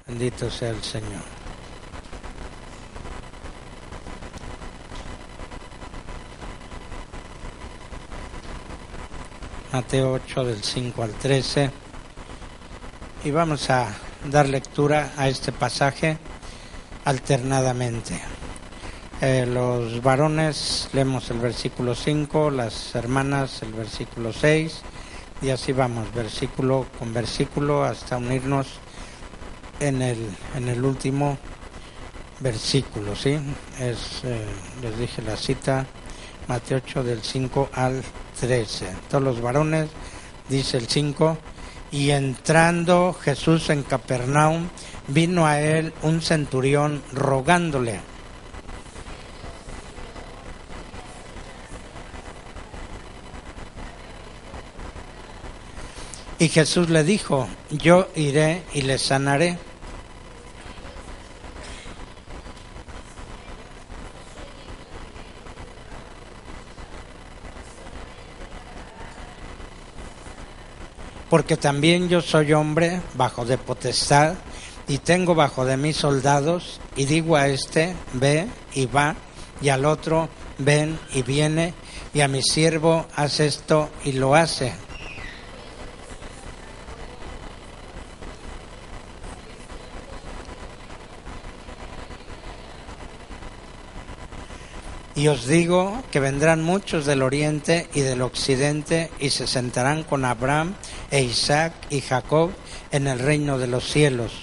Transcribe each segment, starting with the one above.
Bendito sea el Señor. Mateo 8 del 5 al 13. Y vamos a dar lectura a este pasaje alternadamente. Los varones leemos el versículo 5, las hermanas el versículo 6, y así vamos, versículo con versículo, hasta unirnos en el último versículo, ¿sí? Les dije la cita, Mateo 8 del 5 al 13. Todos los varones, dice el 5, y entrando Jesús en Capernaum, vino a él un centurión rogándole. Y Jesús le dijo, yo iré y le sanaré. Porque también yo soy hombre bajo de potestad, y tengo bajo de mí soldados, y digo a este, ve y va, y al otro, ven y viene, y a mi siervo, haz esto y lo hace. Y os digo que vendrán muchos del oriente y del occidente y se sentarán con Abraham e Isaac y Jacob en el reino de los cielos.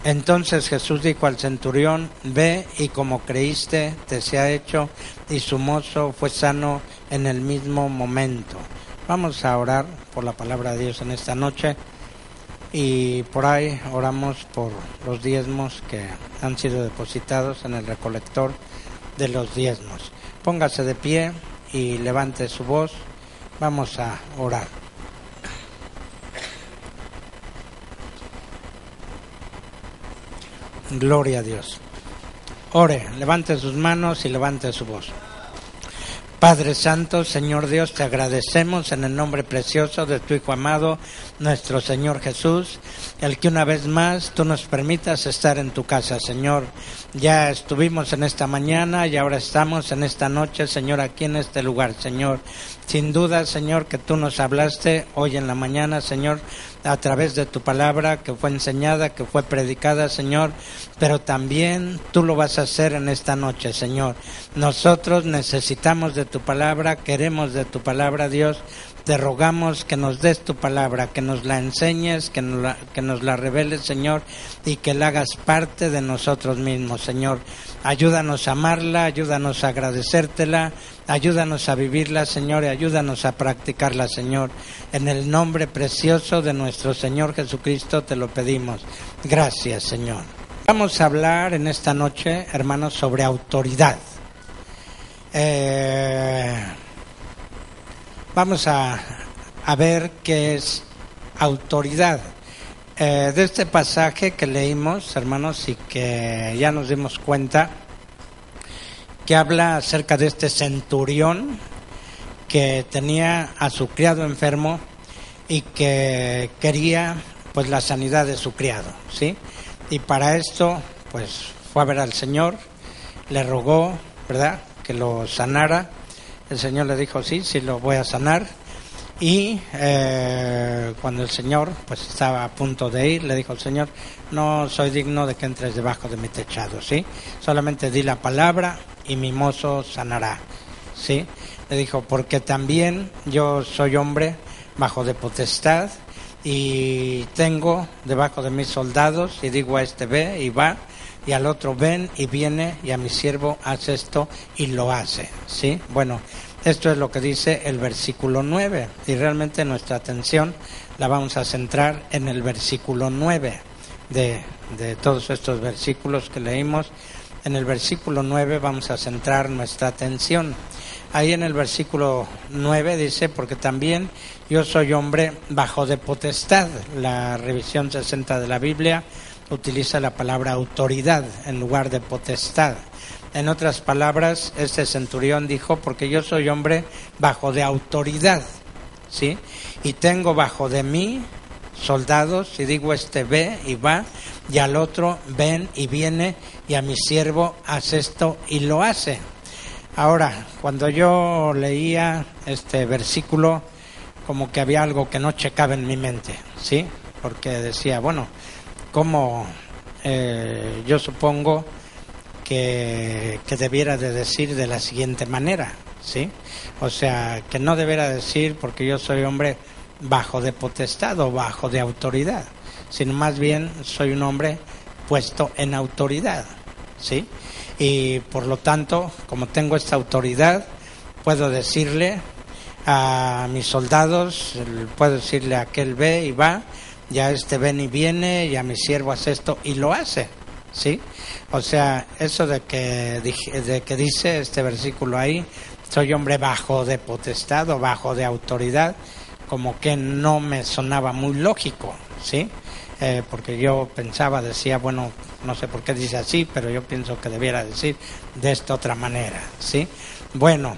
Entonces Jesús dijo al centurión, ve y como creíste te sea hecho, y su mozo fue sano en el mismo momento. Vamos a orar por la palabra de Dios en esta noche. Y por ahí oramos por los diezmos que han sido depositados en el recolector de los diezmos. Póngase de pie y levante su voz. Vamos a orar. Gloria a Dios. Ore, levante sus manos y levante su voz. Padre Santo, Señor Dios, te agradecemos en el nombre precioso de tu Hijo amado, nuestro Señor Jesús, el que una vez más tú nos permitas estar en tu casa, Señor. Ya estuvimos en esta mañana y ahora estamos en esta noche, Señor, aquí en este lugar, Señor. Sin duda, Señor, que tú nos hablaste hoy en la mañana, Señor, a través de tu palabra que fue enseñada, que fue predicada, Señor, pero también tú lo vas a hacer en esta noche, Señor. Nosotros necesitamos de tu palabra, queremos de tu palabra, Dios. Te rogamos que nos des tu palabra, que nos la enseñes, que nos la reveles, Señor, y que la hagas parte de nosotros mismos, Señor. Ayúdanos a amarla, ayúdanos a agradecértela, ayúdanos a vivirla, Señor, y ayúdanos a practicarla, Señor. En el nombre precioso de nuestro Señor Jesucristo te lo pedimos. Gracias, Señor. Vamos a hablar en esta noche, hermanos, sobre autoridad. Vamos a ver qué es autoridad. De este pasaje que leímos, hermanos, y que ya nos dimos cuenta, que habla acerca de este centurión que tenía a su criado enfermo y que quería pues la sanidad de su criado, ¿sí? Y para esto pues fue a ver al Señor, le rogó, ¿verdad?, que lo sanara. El Señor le dijo, sí lo voy a sanar. Y cuando el Señor pues estaba a punto de ir, le dijo al Señor, no soy digno de que entres debajo de mi techado, ¿sí? Solamente di la palabra y mi mozo sanará, ¿sí? Le dijo, porque también yo soy hombre bajo de potestad y tengo debajo de mis soldados, y digo a este ve y va, y al otro ven y viene, y a mi siervo hace esto y lo hace, ¿sí? Bueno, esto es lo que dice el versículo 9, y realmente nuestra atención la vamos a centrar en el versículo 9 de todos estos versículos que leímos. En el versículo 9 vamos a centrar nuestra atención. Ahí en el versículo 9 dice, porque también yo soy hombre bajo de potestad. La revisión 60 de la Biblia utiliza la palabra autoridad en lugar de potestad. En otras palabras, este centurión dijo, porque yo soy hombre bajo de autoridad, ¿sí? Y tengo bajo de mí soldados, y digo este ve y va, y al otro ven y viene, y a mi siervo haz esto y lo hace. Ahora, cuando yo leía este versículo, como que había algo que no checaba en mi mente, ¿sí? Porque decía, bueno, ¿cómo yo supongo que debiera de decir de la siguiente manera, ¿sí? O sea, que no debiera decir porque yo soy hombre bajo de potestad o bajo de autoridad, sino más bien soy un hombre puesto en autoridad, ¿sí? Y por lo tanto, como tengo esta autoridad, puedo decirle a mis soldados, puedo decirle a aquel ve y va, ya este ven y viene, y a mi siervo hace esto y lo hace, ¿sí? O sea, eso de que dice este versículo ahí, soy hombre bajo de potestad o bajo de autoridad, como que no me sonaba muy lógico, ¿sí? Porque yo pensaba, decía, bueno, no sé por qué dice así, pero yo pienso que debiera decir de esta otra manera, ¿sí? Bueno,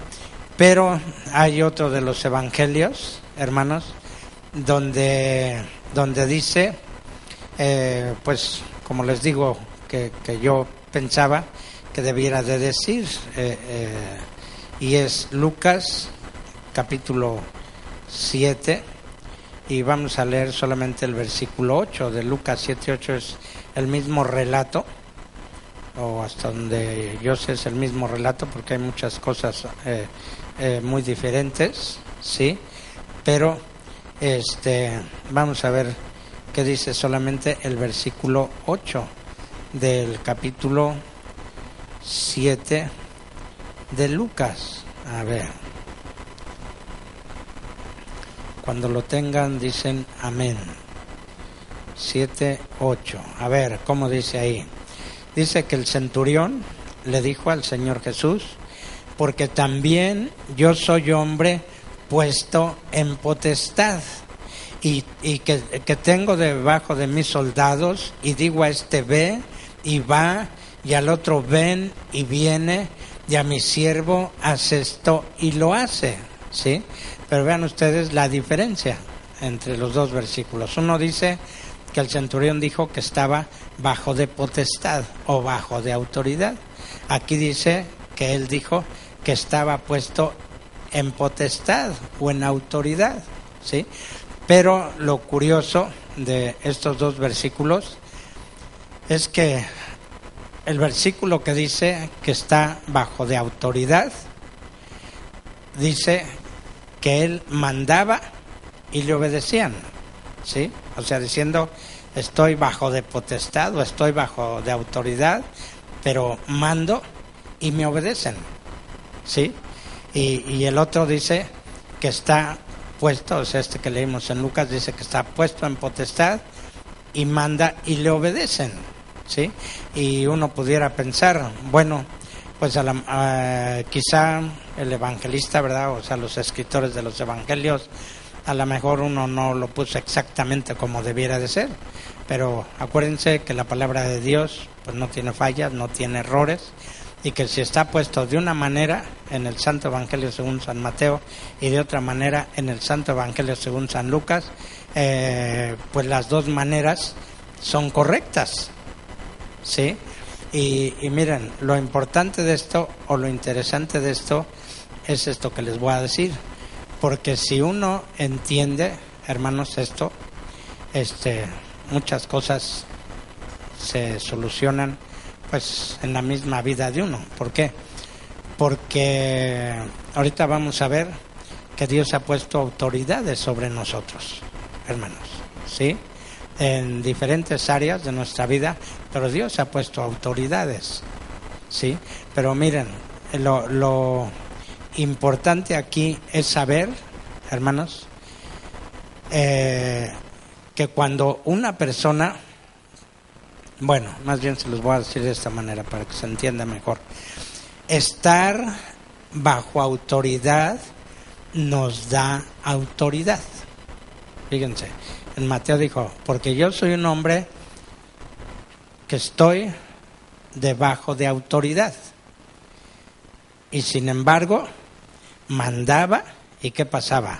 pero hay otro de los evangelios, hermanos, donde dice, pues como les digo, que yo pensaba que debiera de decir, y es Lucas capítulo 7, y vamos a leer solamente el versículo 8 de Lucas 7:8. Es el mismo relato, o hasta donde yo sé es el mismo relato, porque hay muchas cosas muy diferentes, ¿sí? Pero vamos a ver qué dice solamente el versículo 8 del capítulo 7 de Lucas. A ver, cuando lo tengan dicen amén. 7:8. A ver, ¿cómo dice ahí? Dice que el centurión le dijo al Señor Jesús, porque también yo soy hombre puesto en potestad, y que tengo debajo de mis soldados, y digo a este ve y va, y al otro ven y viene, y a mi siervo hace esto y lo hace, ¿sí? Pero vean ustedes la diferencia entre los dos versículos. Uno dice que el centurión dijo que estaba bajo de potestad o bajo de autoridad. Aquí dice que él dijo que estaba puesto en potestad o en autoridad, ¿sí? Pero lo curioso de estos dos versículos es que el versículo que dice que está bajo de autoridad dice que él mandaba y le obedecían, ¿sí? O sea, diciendo, estoy bajo de potestad o estoy bajo de autoridad, pero mando y me obedecen, ¿sí? Y el otro dice que está puesto, o sea, este que leímos en Lucas dice que está puesto en potestad y manda y le obedecen, ¿sí? Y uno pudiera pensar, bueno, pues quizá el evangelista, ¿verdad? O sea, los escritores de los evangelios, a lo mejor uno no lo puso exactamente como debiera de ser, pero acuérdense que la palabra de Dios pues no tiene fallas, no tiene errores, y que si está puesto de una manera en el Santo Evangelio según San Mateo y de otra manera en el Santo Evangelio según San Lucas, pues las dos maneras son correctas, ¿sí? Y miren, lo importante de esto o lo interesante de esto es esto que les voy a decir, porque si uno entiende, hermanos, esto, muchas cosas se solucionan pues en la misma vida de uno. ¿Por qué? Porque ahorita vamos a ver que Dios ha puesto autoridades sobre nosotros, hermanos, ¿sí? En diferentes áreas de nuestra vida, pero Dios ha puesto autoridades, ¿sí? Pero miren, lo importante aquí es saber, hermanos, que cuando una persona, bueno, más bien se los voy a decir de esta manera para que se entienda mejor. Estar bajo autoridad nos da autoridad. Fíjense, en Mateo dijo, porque yo soy un hombre que estoy debajo de autoridad. Y sin embargo, mandaba, ¿y qué pasaba?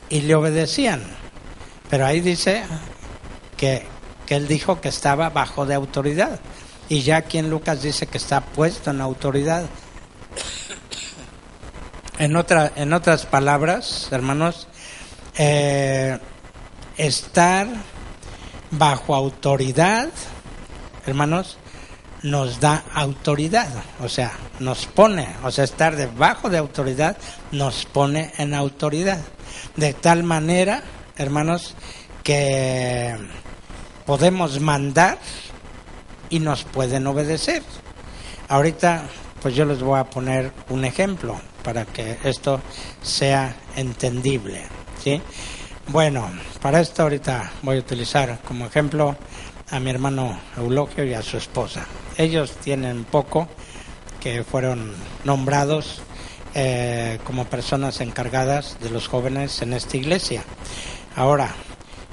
Y le obedecían. Pero ahí dice que él dijo que estaba bajo de autoridad. Y ya aquí en Lucas dice que está puesto en autoridad. En otras palabras, hermanos, estar bajo autoridad, hermanos, nos da autoridad, o sea, nos pone, o sea, estar debajo de autoridad nos pone en autoridad, de tal manera, hermanos, que podemos mandar y nos pueden obedecer. Ahorita, pues yo les voy a poner un ejemplo para que esto sea entendible, ¿sí? Bueno, para esto ahorita voy a utilizar como ejemplo a mi hermano Eulogio y a su esposa. Ellos tienen poco que fueron nombrados como personas encargadas de los jóvenes en esta iglesia. Ahora,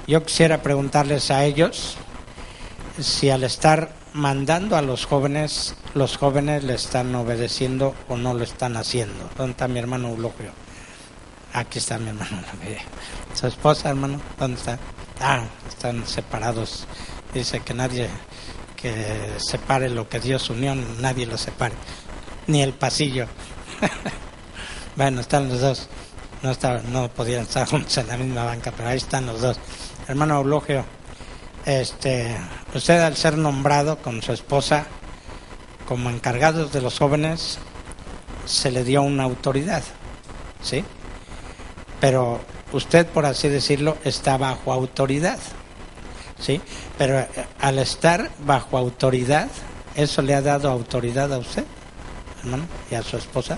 yo quisiera preguntarles a ellos si al estar mandando a los jóvenes le están obedeciendo o no lo están haciendo. ¿Dónde está mi hermano Eulogio? Aquí está mi hermano. Su esposa, hermano, ¿dónde está? Están separados. Dice que nadie que separe lo que Dios unió, nadie lo separe, ni el pasillo. Bueno, están los dos. No podían estar juntos en la misma banca, pero ahí están los dos. Hermano Eulogio, usted al ser nombrado con su esposa como encargados de los jóvenes, se le dio una autoridad, ¿sí? Pero usted, por así decirlo, está bajo autoridad, ¿sí? Pero al estar bajo autoridad, ¿eso le ha dado autoridad a usted, hermano, y a su esposa?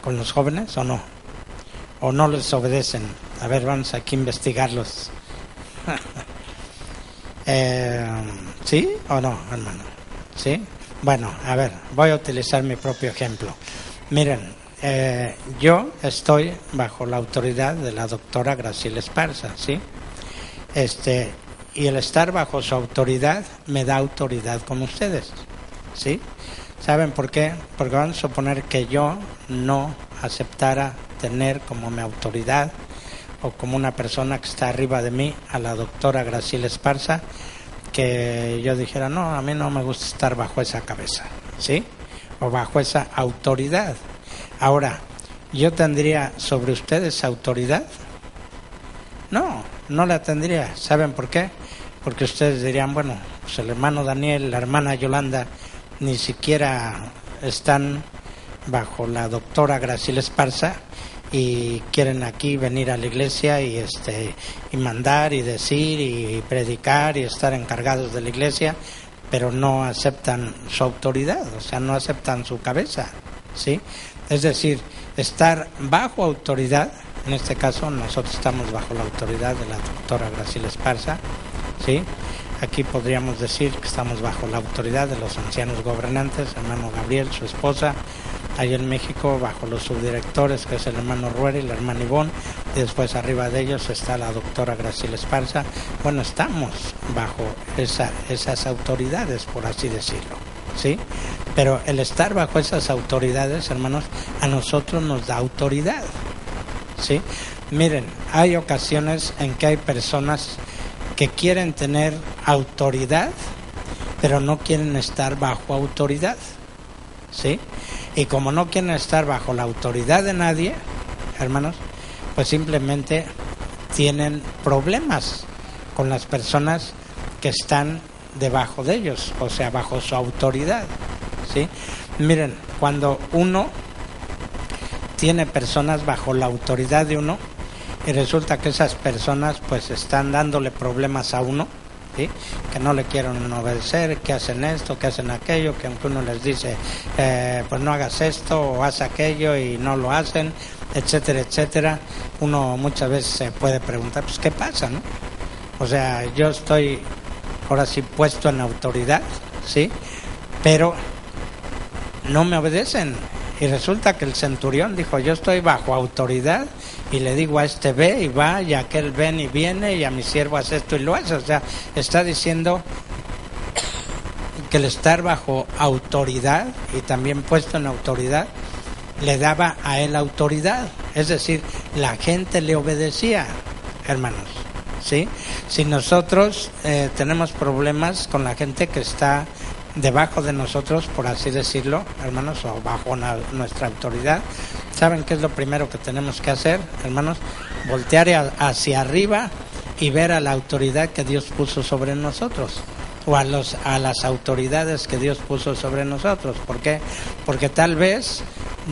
¿Con los jóvenes o no? ¿O no les obedecen? A ver, vamos aquí a investigarlos. ¿Sí o no, hermano? ¿Sí? Bueno, a ver, voy a utilizar mi propio ejemplo. Miren, yo estoy bajo la autoridad de la doctora Graciela Esparza, ¿sí? Y el estar bajo su autoridad me da autoridad con ustedes, ¿sí? ¿Saben por qué? Porque van a suponer que yo no aceptara tener como mi autoridad o como una persona que está arriba de mí a la doctora Graciela Esparza, que yo dijera, no, a mí no me gusta estar bajo esa cabeza, ¿sí? O bajo esa autoridad. Ahora, ¿yo tendría sobre ustedes autoridad? No, no la tendría. ¿Saben por qué? Porque ustedes dirían, bueno, pues el hermano Daniel, la hermana Yolanda, ni siquiera están bajo la doctora Graciela Esparza y quieren aquí venir a la iglesia y mandar y decir y predicar y estar encargados de la iglesia, pero no aceptan su autoridad, o sea, no aceptan su cabeza, ¿sí? Es decir, estar bajo autoridad, en este caso nosotros estamos bajo la autoridad de la doctora Graciela Esparza, ¿sí? Aquí podríamos decir que estamos bajo la autoridad de los ancianos gobernantes, hermano Gabriel, su esposa, allá en México bajo los subdirectores, que es el hermano Rueda y la hermana Ivonne, y después arriba de ellos está la doctora Graciela Esparza. Bueno, estamos bajo esas autoridades, por así decirlo, ¿sí? Pero el estar bajo esas autoridades, hermanos, a nosotros nos da autoridad, ¿sí? Miren, hay ocasiones en que hay personas que quieren tener autoridad, pero no quieren estar bajo autoridad, ¿sí? Y como no quieren estar bajo la autoridad de nadie, hermanos, pues simplemente tienen problemas con las personas que están debajo de ellos, o sea, bajo su autoridad, ¿sí? Miren, cuando uno tiene personas bajo la autoridad de uno, y resulta que esas personas pues están dándole problemas a uno, ¿sí? Que no le quieren obedecer, que hacen esto, que hacen aquello, que aunque uno les dice pues no hagas esto o haz aquello y no lo hacen, etcétera, etcétera, uno muchas veces se puede preguntar, pues ¿qué pasa, no? O sea, yo estoy ahora sí puesto en autoridad, ¿sí? Pero no me obedecen. Y resulta que el centurión dijo, yo estoy bajo autoridad y le digo a este ve y va, y a aquel ven y viene, y a mi siervo hace esto y lo hace. O sea, está diciendo que el estar bajo autoridad y también puesto en autoridad le daba a él autoridad, es decir, la gente le obedecía, hermanos, ¿sí? Si nosotros tenemos problemas con la gente que está debajo de nosotros, por así decirlo, hermanos, o bajo nuestra autoridad, ¿saben qué es lo primero que tenemos que hacer, hermanos? Voltear hacia arriba y ver a la autoridad que Dios puso sobre nosotros, o a las autoridades que Dios puso sobre nosotros. ¿Por qué? Porque tal vez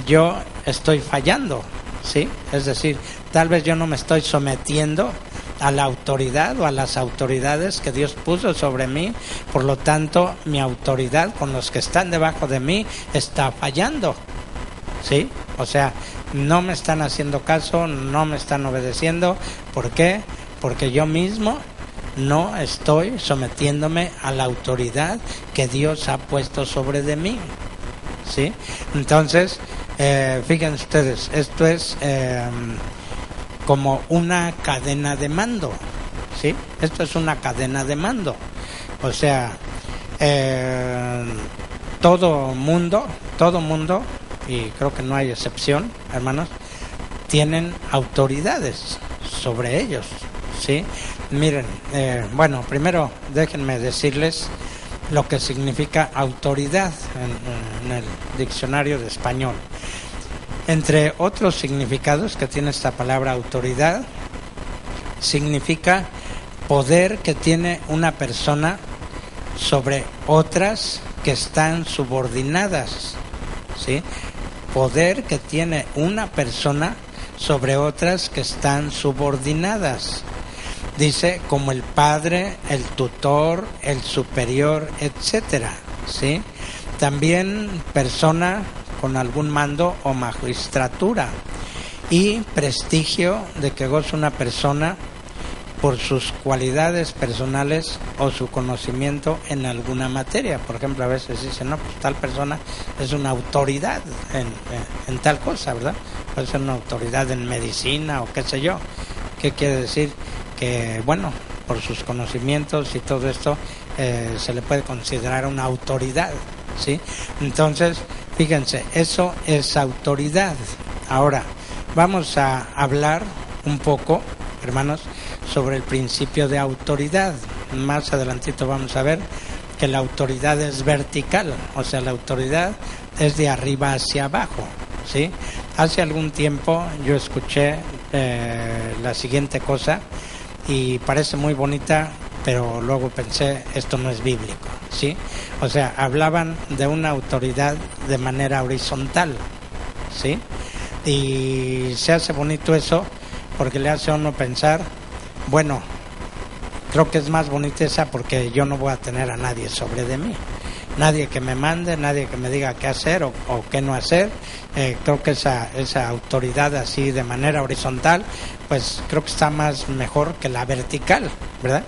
yo estoy fallando, ¿sí? Es decir, tal vez yo no me estoy sometiendo a la autoridad o a las autoridades que Dios puso sobre mí, por lo tanto mi autoridad con los que están debajo de mí está fallando, ¿sí? O sea, no me están haciendo caso, no me están obedeciendo. ¿Por qué? Porque yo mismo no estoy sometiéndome a la autoridad que Dios ha puesto sobre de mí, ¿sí? Entonces, fíjense ustedes, esto es como una cadena de mando, ¿sí? Esto es una cadena de mando. O sea, todo mundo, y creo que no hay excepción, hermanos, tienen autoridades sobre ellos, ¿sí? Miren, bueno, primero déjenme decirles lo que significa autoridad en el diccionario de español. Entre otros significados que tiene esta palabra autoridad, significa poder que tiene una persona sobre otras que están subordinadas, ¿sí? Poder que tiene una persona sobre otras que están subordinadas. Dice, como el padre, el tutor, el superior, etcétera, ¿sí? También persona con algún mando o magistratura, y prestigio de que goza una persona por sus cualidades personales o su conocimiento en alguna materia. Por ejemplo, a veces dicen, no, pues tal persona es una autoridad en tal cosa, ¿verdad? Puede ser una autoridad en medicina o qué sé yo. ¿Qué quiere decir? Que, bueno, por sus conocimientos y todo esto, se le puede considerar una autoridad, ¿sí? Entonces, fíjense, eso es autoridad. Ahora, vamos a hablar un poco, hermanos, sobre el principio de autoridad. Más adelantito vamos a ver que la autoridad es vertical, o sea, la autoridad es de arriba hacia abajo, ¿sí? Hace algún tiempo yo escuché la siguiente cosa y parece muy bonita, pero luego pensé, esto no es bíblico, ¿sí? O sea, hablaban de una autoridad de manera horizontal, ¿sí? Y se hace bonito eso porque le hace a uno pensar, bueno, creo que es más bonita esa porque yo no voy a tener a nadie sobre de mí, nadie que me mande, nadie que me diga qué hacer o qué no hacer. Creo que esa autoridad así de manera horizontal, pues creo que está más mejor que la vertical, ¿verdad?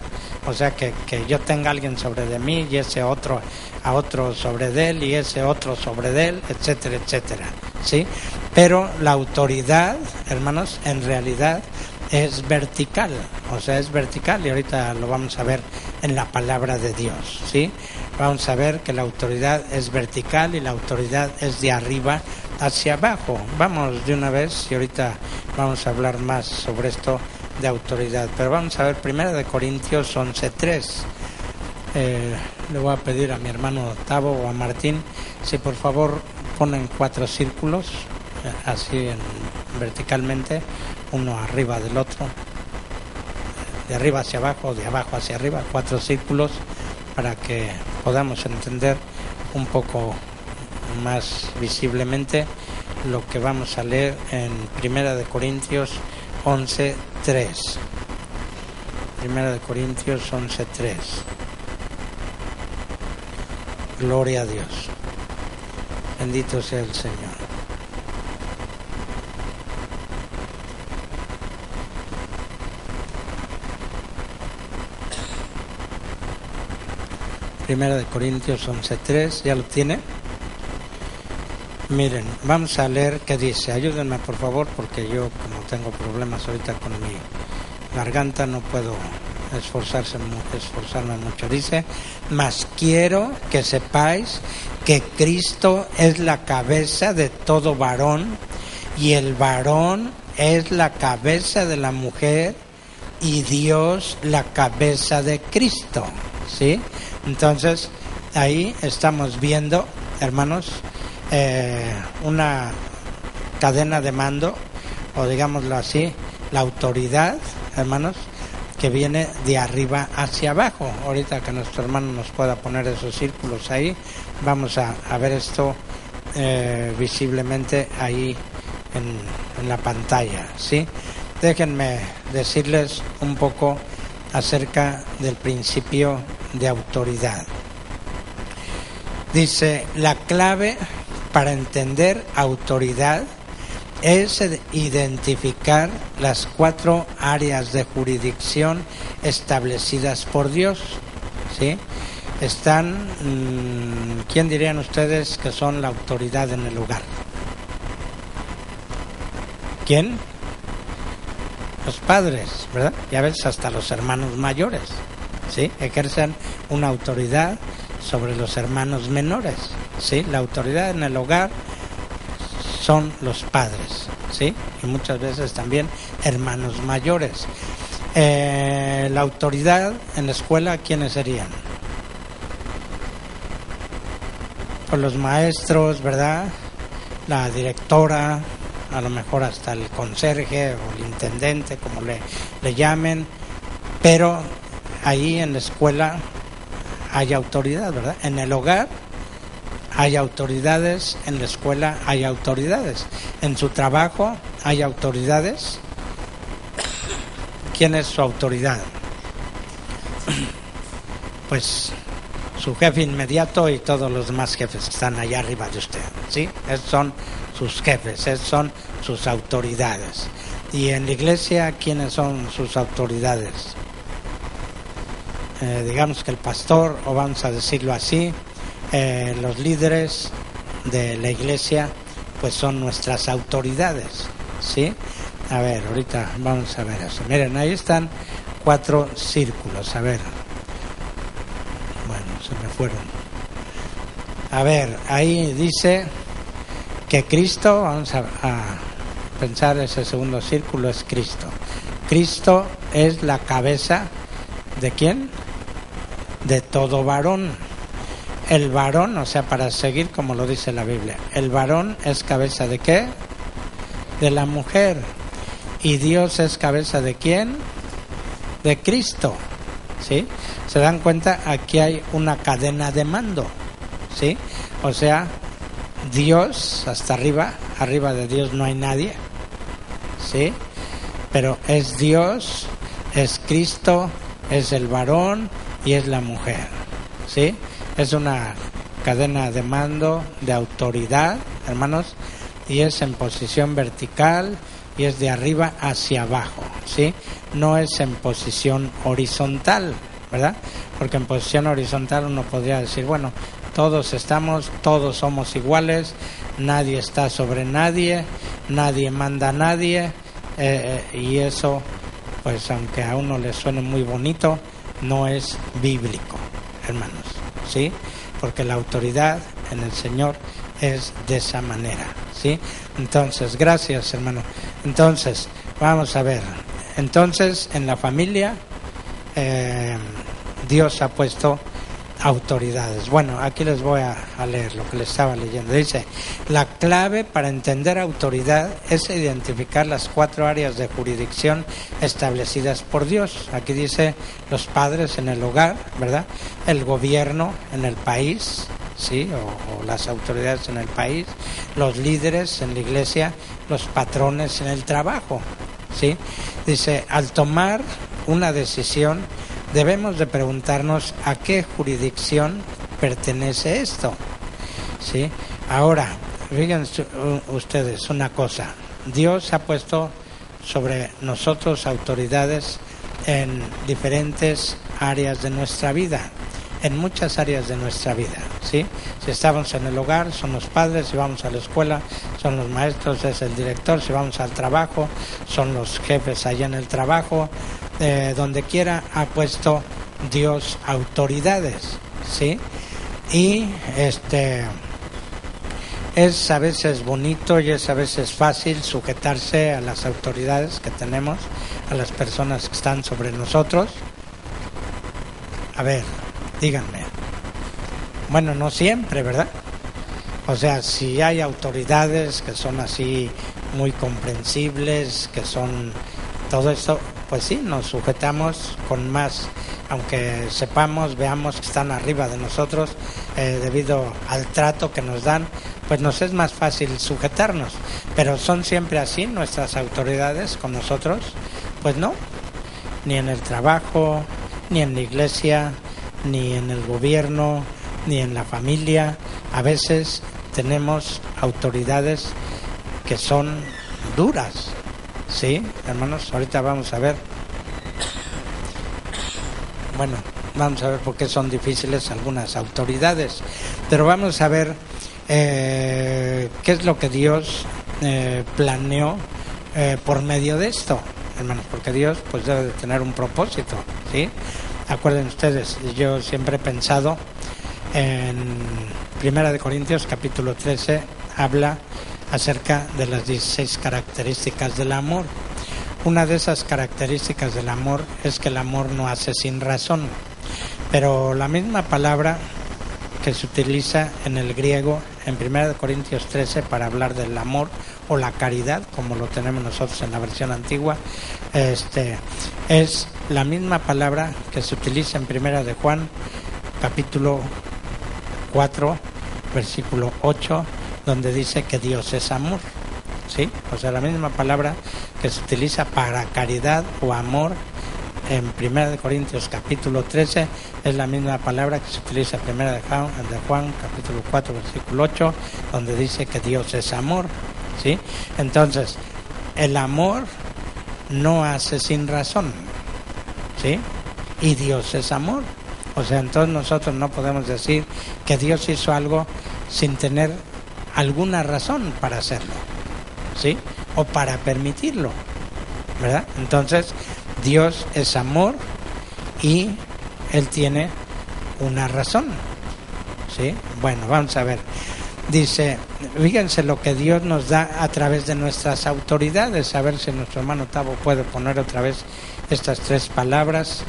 O sea, que yo tenga a alguien sobre de mí y ese otro a otro sobre de él y ese otro sobre de él, etcétera, etcétera, ¿sí? Pero la autoridad, hermanos, en realidad es vertical, o sea, es vertical, y ahorita lo vamos a ver en la palabra de Dios, ¿sí? Vamos a ver que la autoridad es vertical y la autoridad es de arriba hacia abajo. Vamos de una vez y ahorita vamos a hablar más sobre esto de autoridad, pero vamos a ver 1 Corintios 11:3. Le voy a pedir a mi hermano Tavo o a Martín si por favor ponen 4 círculos así verticalmente, uno arriba del otro, de arriba hacia abajo, de abajo hacia arriba, 4 círculos para que podamos entender un poco más visiblemente lo que vamos a leer en 1 Corintios 11:3. 1 Corintios 11:3. Gloria a Dios. Bendito sea el Señor. Primera de Corintios 11:3, ¿ya lo tiene? Miren, vamos a leer qué dice. Ayúdenme por favor, porque yo como tengo problemas ahorita con mi garganta no puedo esforzarme mucho. Dice: mas quiero que sepáis que Cristo es la cabeza de todo varón, y el varón es la cabeza de la mujer, y Dios la cabeza de Cristo. ¿Sí? Entonces, ahí estamos viendo, hermanos, una cadena de mando, o digámoslo así, la autoridad, hermanos, que viene de arriba hacia abajo. Ahorita que nuestro hermano nos pueda poner esos círculos ahí, vamos a ver esto visiblemente ahí en la pantalla, ¿sí? Déjenme decirles un poco acerca del principio de autoridad. Dice: la clave para entender autoridad es identificar las 4 áreas de jurisdicción establecidas por Dios, ¿sí? Están, ¿quién dirían ustedes que son la autoridad en el lugar? ¿Quién? Los padres, ¿verdad? Y a veces hasta los hermanos mayores, ¿sí? Ejercen una autoridad sobre los hermanos menores, ¿sí? La autoridad en el hogar son los padres, ¿sí? Y muchas veces también hermanos mayores. La autoridad en la escuela, ¿quiénes serían? Pues los maestros, ¿verdad? La directora, a lo mejor hasta el conserje o el intendente, como le llamen, pero ahí en la escuela hay autoridad, ¿verdad? En el hogar hay autoridades, en la escuela hay autoridades, en su trabajo hay autoridades. ¿Quién es su autoridad? Pues su jefe inmediato y todos los demás jefes que están allá arriba de usted, ¿sí? Esos son sus jefes, esos son sus autoridades. Y en la iglesia, ¿quiénes son sus autoridades? Digamos que el pastor, o vamos a decirlo así, los líderes de la iglesia, pues son nuestras autoridades, ¿sí? A ver, ahorita vamos a ver eso. Miren, ahí están 4 círculos, a ver. Bueno, se me fueron. A ver, ahí dice que Cristo, vamos a pensar, ese segundo círculo es Cristo. Cristo es la cabeza ¿de quién? De todo varón. El varón, o sea, para seguir como lo dice la Biblia, el varón es cabeza ¿de qué? De la mujer. ¿Y Dios es cabeza de quién? De Cristo, ¿sí? ¿Se dan cuenta? Aquí hay una cadena de mando, ¿sí? O sea, Dios hasta arriba de Dios no hay nadie, ¿sí? Pero es Dios, es Cristo, es el varón y es la mujer, ¿sí? Es una cadena de mando, de autoridad, hermanos, y es en posición vertical y es de arriba hacia abajo, ¿sí? No es en posición horizontal, ¿verdad? Porque en posición horizontal uno podría decir, bueno, todos somos iguales, nadie está sobre nadie, nadie manda a nadie, y eso, pues aunque a uno le suene muy bonito, no es bíblico, hermanos, ¿sí? Porque la autoridad en el Señor es de esa manera, ¿sí? Entonces, gracias, hermano. Entonces, vamos a ver. Entonces, en la familia, Dios ha puesto autoridades. Bueno, aquí les voy a leer lo que les estaba leyendo. Dice: la clave para entender autoridad es identificar las 4 áreas de jurisdicción establecidas por Dios. Aquí dice los padres en el hogar, ¿verdad? El gobierno en el país, ¿sí? O las autoridades en el país, los líderes en la iglesia, los patrones en el trabajo, ¿sí? Dice, al tomar una decisión debemos de preguntarnos a qué jurisdicción pertenece esto, ¿sí? Ahora, fíjense ustedes una cosa, Dios ha puesto sobre nosotros autoridades en diferentes áreas de nuestra vida. en muchas áreas de nuestra vida, ¿sí? Si estamos en el hogar, son los padres; si vamos a la escuela, son los maestros, es el director; si vamos al trabajo, son los jefes allá en el trabajo. Donde quiera ha puesto Dios autoridades, ¿sí? Y es a veces bonito y es a veces fácil sujetarse a las autoridades que tenemos, a las personas que están sobre nosotros. A ver, díganme. Bueno, no siempre, ¿verdad? O sea, si hay autoridades que son así muy comprensibles, que son todo esto, pues sí, nos sujetamos con más, aunque sepamos, veamos que están arriba de nosotros, debido al trato que nos dan, pues nos es más fácil sujetarnos. Pero ¿son siempre así nuestras autoridades con nosotros? Pues no, ni en el trabajo, ni en la iglesia, ni en el gobierno, ni en la familia. A veces tenemos autoridades que son duras, ¿sí, hermanos? Ahorita vamos a ver. Bueno, vamos a ver por qué son difíciles algunas autoridades, pero vamos a ver qué es lo que Dios planeó por medio de esto, hermanos, porque Dios pues debe de tener un propósito, ¿sí? Acuerden ustedes, yo siempre he pensado en 1 Corintios capítulo 13, habla acerca de las 16 características del amor. Una de esas características del amor es que el amor no hace sin razón, pero la misma palabra que se utiliza en el griego en 1 Corintios 13 para hablar del amor o la caridad, como lo tenemos nosotros en la versión antigua, es la misma palabra que se utiliza en 1 de Juan capítulo 4 versículo 8, donde dice que Dios es amor, ¿sí? O sea, la misma palabra que se utiliza para caridad o amor en 1 Corintios capítulo 13 es la misma palabra que se utiliza en 1 de Juan capítulo 4 versículo 8, donde dice que Dios es amor, ¿sí? Entonces, el amor no hace sin razón, ¿sí? Y Dios es amor. O sea, entonces nosotros no podemos decir que Dios hizo algo sin tener alguna razón para hacerlo, ¿sí? O para permitirlo, ¿verdad? Entonces, Dios es amor y Él tiene una razón, ¿sí? Bueno, vamos a ver. Dice, fíjense lo que Dios nos da a través de nuestras autoridades. A ver si nuestro hermano Tavo puede poner otra vez estas tres palabras.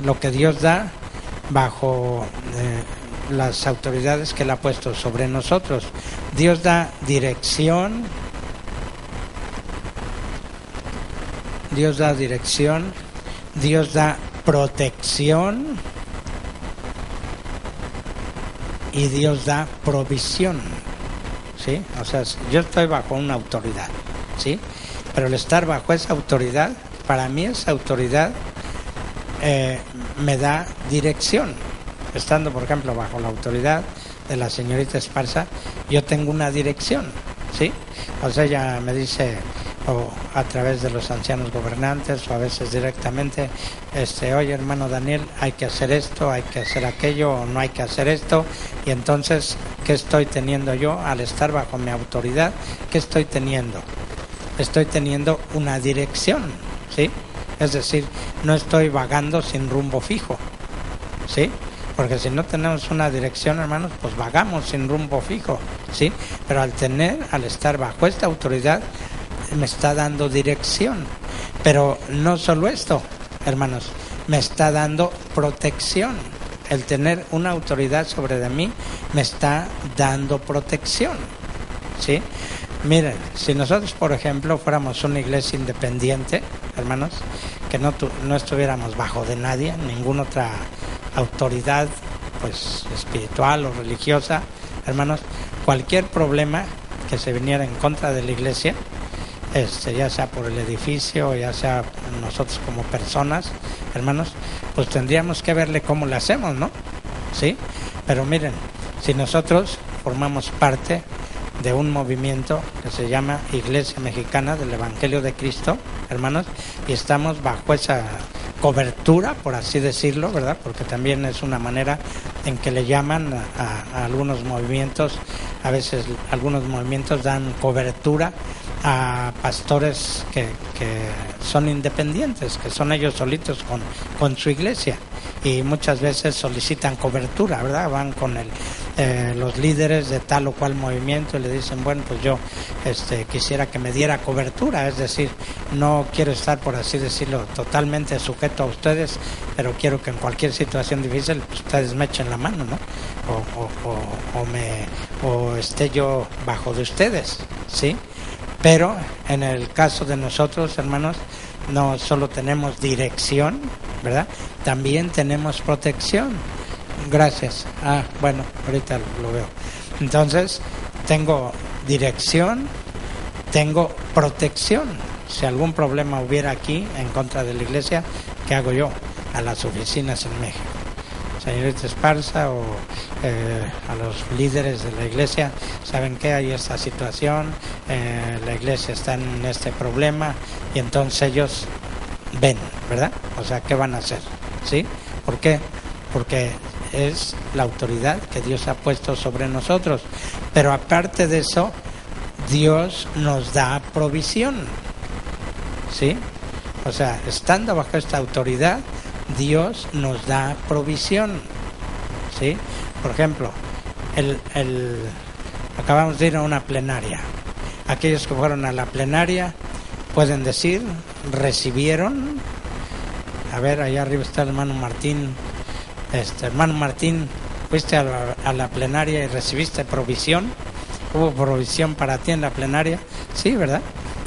Lo que Dios da bajo las autoridades que Él ha puesto sobre nosotros. Dios da dirección, Dios da dirección, Dios da protección y Dios da provisión, ¿sí? O sea, yo estoy bajo una autoridad, ¿sí? Pero el estar bajo esa autoridad, para mí esa autoridad me da dirección. Estando, por ejemplo, bajo la autoridad de la señorita Esparza, yo tengo una dirección, ¿sí? O sea, ella me dice, o a través de los ancianos gobernantes, o a veces directamente, oye, hermano Daniel, hay que hacer esto, hay que hacer aquello, o no hay que hacer esto. Y entonces, ¿qué estoy teniendo yo al estar bajo mi autoridad? ¿Qué estoy teniendo? Estoy teniendo una dirección, ¿sí? Es decir, no estoy vagando sin rumbo fijo, ¿sí? Porque si no tenemos una dirección, hermanos, pues vagamos sin rumbo fijo, ¿sí? Pero al estar bajo esta autoridad, me está dando dirección. Pero no solo esto, hermanos, me está dando protección. El tener una autoridad sobre de mí me está dando protección, ¿sí? Miren, si nosotros, por ejemplo, fuéramos una iglesia independiente, hermanos, que no estuviéramos bajo de nadie, ninguna otra autoridad, pues espiritual o religiosa, hermanos, cualquier problema que se viniera en contra de la iglesia, ya sea por el edificio, ya sea nosotros como personas, hermanos, pues tendríamos que verle cómo le hacemos, ¿no? ¿Sí? Pero miren, si nosotros formamos parte de un movimiento que se llama Iglesia Mexicana del Evangelio de Cristo, hermanos, y estamos bajo esa cobertura, por así decirlo, ¿verdad? Porque también es una manera en que le llaman a algunos movimientos. A veces algunos movimientos dan cobertura a pastores que son independientes, que son ellos solitos con su iglesia, y muchas veces solicitan cobertura, ¿verdad? Van con los líderes de tal o cual movimiento y le dicen, bueno, pues yo quisiera que me diera cobertura, es decir, no quiero estar, por así decirlo, totalmente sujeto a ustedes, pero quiero que en cualquier situación difícil pues, ustedes me echen la mano, ¿no? O esté yo bajo de ustedes, ¿sí? Pero en el caso de nosotros, hermanos, no solo tenemos dirección, ¿verdad? También tenemos protección. Gracias. Bueno, ahorita lo veo. Entonces, tengo dirección, tengo protección. Si algún problema hubiera aquí en contra de la iglesia, ¿qué hago yo? A las oficinas en México. Señorita Esparza o a los líderes de la iglesia, ¿saben qué? Hay esta situación, la iglesia está en este problema, y entonces ellos ven, ¿verdad? O sea, ¿qué van a hacer? ¿Sí? ¿Por qué? Porque es la autoridad que Dios ha puesto sobre nosotros. Pero aparte de eso, Dios nos da provisión, ¿sí? O sea, estando bajo esta autoridad, Dios nos da provisión, ¿sí? Por ejemplo, acabamos de ir a una plenaria. Aquellos que fueron a la plenaria pueden decir, recibieron. A ver, allá arriba está el hermano Martín. Hermano Martín, fuiste a la plenaria y recibiste provisión. ¿Hubo provisión para ti en la plenaria? Sí, ¿verdad?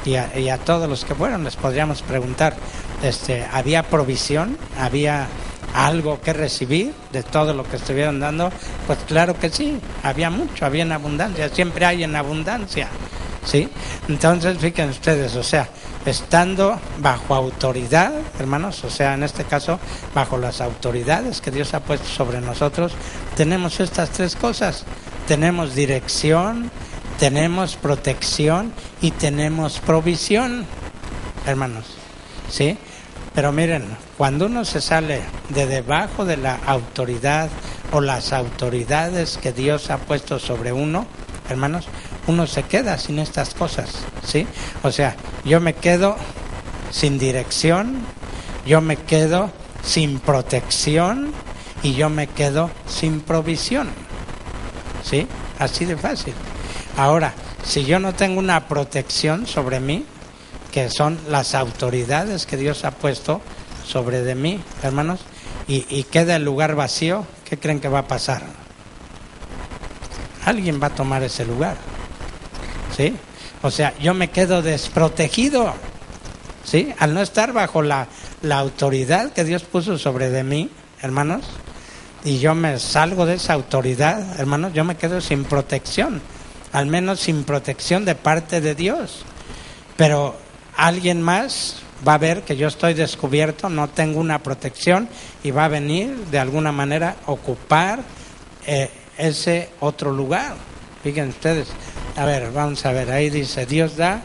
Y a todos los que fueron les podríamos preguntar, ¿había provisión? ¿Había algo que recibir de todo lo que estuvieron dando? Pues claro que sí, había mucho, había en abundancia, siempre hay en abundancia, ¿sí? Entonces, fíjense ustedes, o sea, estando bajo autoridad, hermanos, o sea, en este caso, bajo las autoridades que Dios ha puesto sobre nosotros, tenemos estas tres cosas: tenemos dirección, tenemos protección y tenemos provisión, hermanos, ¿sí? Pero miren, cuando uno se sale de debajo de la autoridad o las autoridades que Dios ha puesto sobre uno, hermanos, uno se queda sin estas cosas, ¿sí? O sea, yo me quedo sin dirección, yo me quedo sin protección y yo me quedo sin provisión, ¿sí? Así de fácil. Ahora, si yo no tengo una protección sobre mí, que son las autoridades que Dios ha puesto sobre de mí, hermanos, y queda el lugar vacío, ¿qué creen que va a pasar? Alguien va a tomar ese lugar, ¿sí? O sea, yo me quedo desprotegido, ¿sí? Al no estar bajo la autoridad que Dios puso sobre de mí, hermanos, y yo me salgo de esa autoridad, hermanos, yo me quedo sin protección, al menos sin protección de parte de Dios. Pero alguien más va a ver que yo estoy descubierto, no tengo una protección, y va a venir de alguna manera a ocupar ese otro lugar. Fíjense ustedes, a ver, vamos a ver, ahí dice, Dios da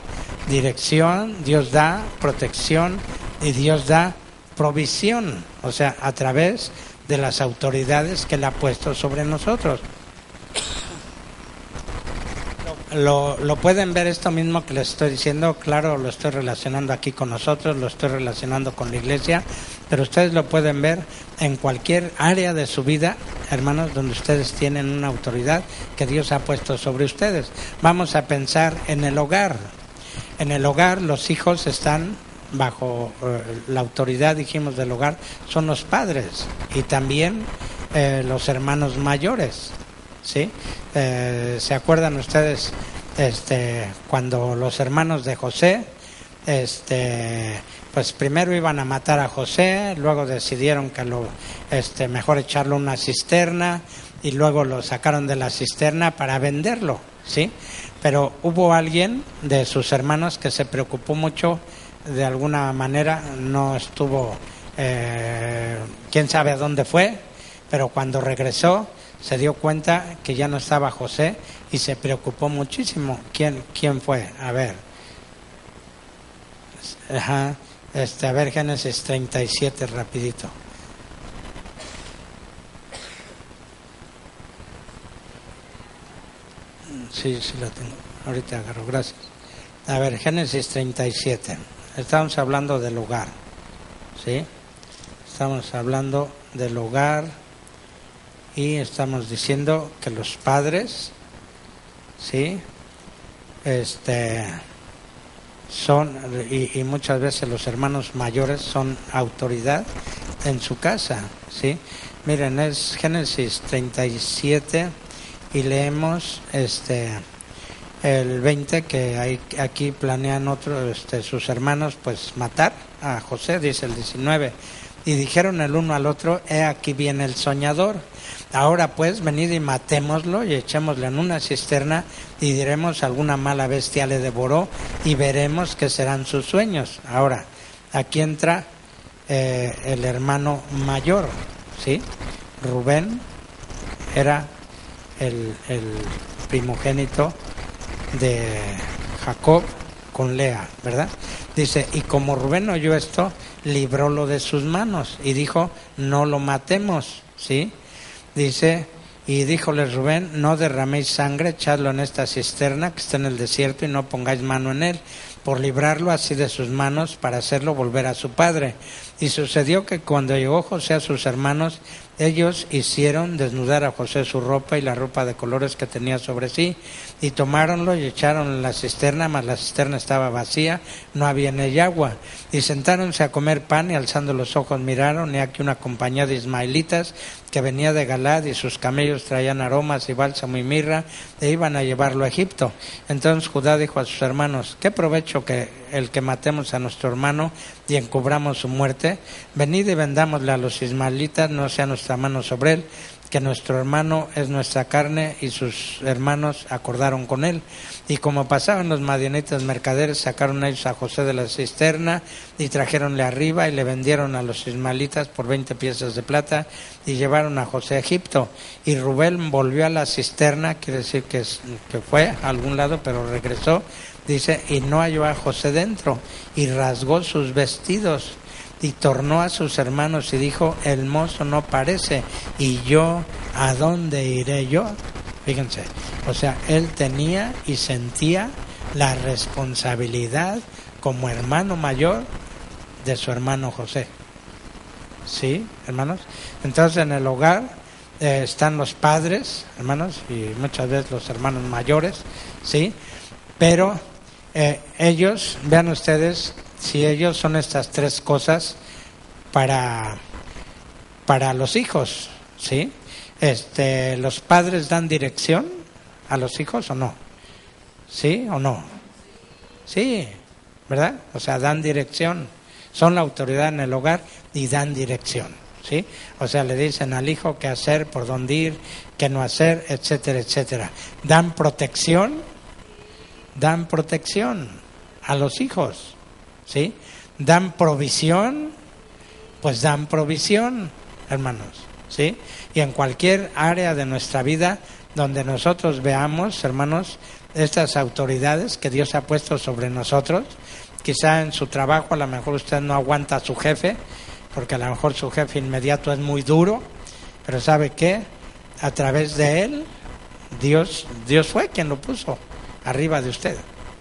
dirección, Dios da protección y Dios da provisión, o sea, a través de las autoridades que Él ha puesto sobre nosotros. Lo pueden ver esto mismo que les estoy diciendo, claro, lo estoy relacionando aquí con nosotros, lo estoy relacionando con la iglesia, pero ustedes lo pueden ver en cualquier área de su vida, hermanos, donde ustedes tienen una autoridad que Dios ha puesto sobre ustedes. Vamos a pensar en el hogar. En el hogar los hijos están bajo la autoridad, dijimos, del hogar, son los padres y también los hermanos mayores, ¿sí? ¿Se acuerdan ustedes cuando los hermanos de José pues primero iban a matar a José, luego decidieron que mejor echarlo en una cisterna y luego lo sacaron de la cisterna para venderlo, ¿sí? Pero hubo alguien de sus hermanos que se preocupó mucho, de alguna manera no estuvo, quién sabe a dónde fue, pero cuando regresó se dio cuenta que ya no estaba José y se preocupó muchísimo. ¿Quién fue? A ver. Ajá. A ver, Génesis 37, rapidito. Sí, la tengo. Ahorita agarro, gracias. A ver, Génesis 37. Estamos hablando del hogar, ¿sí? Estamos hablando del hogar y estamos diciendo que los padres, ¿sí? Son, y muchas veces los hermanos mayores son autoridad en su casa, ¿sí? Miren, es Génesis 37 y leemos el 20, que aquí planean sus hermanos pues matar a José, dice el 19, y dijeron el uno al otro: he aquí viene el soñador, ahora pues venid y matémoslo y echémosle en una cisterna y diremos: alguna mala bestia le devoró y veremos qué serán sus sueños. Ahora, aquí entra el hermano mayor, ¿sí? Rubén era el primogénito de Jacob con Lea, ¿verdad? Dice, y como Rubén oyó esto, librólo de sus manos y dijo: no lo matemos, ¿sí? Dice, y díjole Rubén: no derraméis sangre, echadlo en esta cisterna que está en el desierto y no pongáis mano en él, por librarlo así de sus manos, para hacerlo volver a su padre. Y sucedió que cuando llegó José a sus hermanos, ellos hicieron desnudar a José su ropa y la ropa de colores que tenía sobre sí, y tomáronlo y echaron en la cisterna, mas la cisterna estaba vacía, no había en ella agua. Y sentáronse a comer pan, y alzando los ojos miraron, y aquí una compañía de ismaelitas que venía de Galad, y sus camellos traían aromas y bálsamo y mirra, e iban a llevarlo a Egipto. Entonces Judá dijo a sus hermanos: ¿qué provecho que el que matemos a nuestro hermano y encubramos su muerte? Venid y vendámosle a los ismaelitas, no sea nuestra mano sobre él, que nuestro hermano es nuestra carne. Y sus hermanos acordaron con él. Y como pasaban los madianitas mercaderes, sacaron ellos a José de la cisterna y trajeronle arriba y le vendieron a los ismaelitas por 20 piezas de plata y llevaron a José a Egipto. Y Rubén volvió a la cisterna, quiere decir que fue a algún lado, pero regresó, dice, y no halló a José dentro, y rasgó sus vestidos. Y tornó a sus hermanos y dijo: el mozo no parece, y yo, ¿a dónde iré yo? Fíjense, o sea, él tenía y sentía la responsabilidad como hermano mayor de su hermano José. ¿Sí, hermanos? Entonces en el hogar están los padres, hermanos, y muchas veces los hermanos mayores, ¿sí? Pero ellos, vean ustedes, si ellos son estas tres cosas para los hijos, ¿sí? ¿Los padres dan dirección a los hijos o no? ¿Sí o no? Sí, ¿verdad? O sea, dan dirección, son la autoridad en el hogar y dan dirección, ¿sí? O sea, le dicen al hijo qué hacer, por dónde ir, qué no hacer, etcétera, etcétera. Dan protección a los hijos, ¿sí? Dan provisión, pues dan provisión, hermanos, ¿sí? Y en cualquier área de nuestra vida donde nosotros veamos, hermanos, estas autoridades que Dios ha puesto sobre nosotros, quizá en su trabajo a lo mejor usted no aguanta a su jefe, porque a lo mejor su jefe inmediato es muy duro, pero ¿sabe qué? A través de él, Dios fue quien lo puso arriba de usted,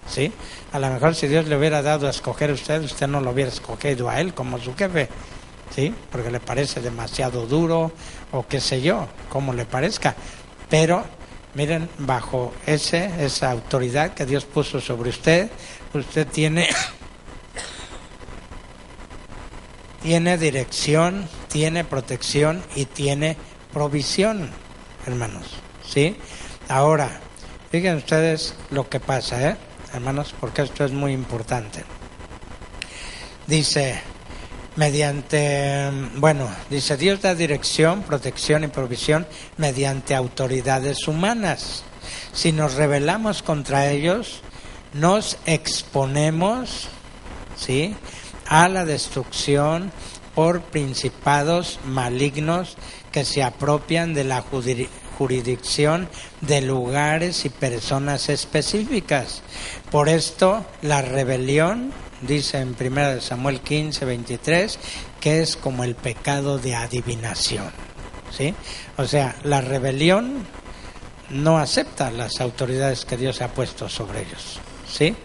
¿sí? A lo mejor si Dios le hubiera dado a escoger a usted no lo hubiera escogido a él como su jefe, ¿sí? Porque le parece demasiado duro o qué sé yo, como le parezca. Pero miren, bajo esa autoridad que Dios puso sobre usted, usted tiene dirección, tiene protección y tiene provisión, hermanos, ¿sí? Ahora, fíjense ustedes lo que pasa, hermanos, porque esto es muy importante. Dice, dice, Dios da dirección, protección y provisión mediante autoridades humanas. Si nos rebelamos contra ellos, nos exponemos, ¿sí?, a la destrucción por principados malignos que se apropian de la jurisdicción de lugares y personas específicas. Por esto, la rebelión dice en 1 Samuel 15:23, que es como el pecado de adivinación, ¿sí? O sea, la rebelión no acepta las autoridades que Dios ha puesto sobre ellos, ¿sí?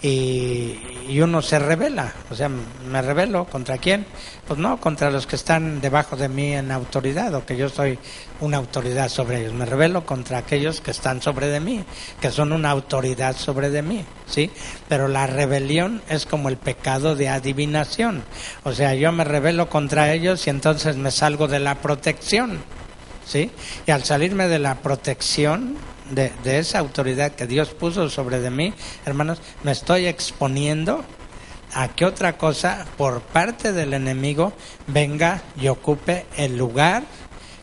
Y uno se rebela, o sea, ¿me rebelo contra quién? Pues no, contra los que están debajo de mí en autoridad, o que yo soy una autoridad sobre ellos. Me rebelo contra aquellos que están sobre de mí, que son una autoridad sobre de mí, ¿sí? Pero la rebelión es como el pecado de adivinación, o sea, yo me rebelo contra ellos y entonces me salgo de la protección, ¿sí? Y al salirme de la protección de esa autoridad que Dios puso sobre de mí, hermanos, me estoy exponiendo a que otra cosa por parte del enemigo venga y ocupe el lugar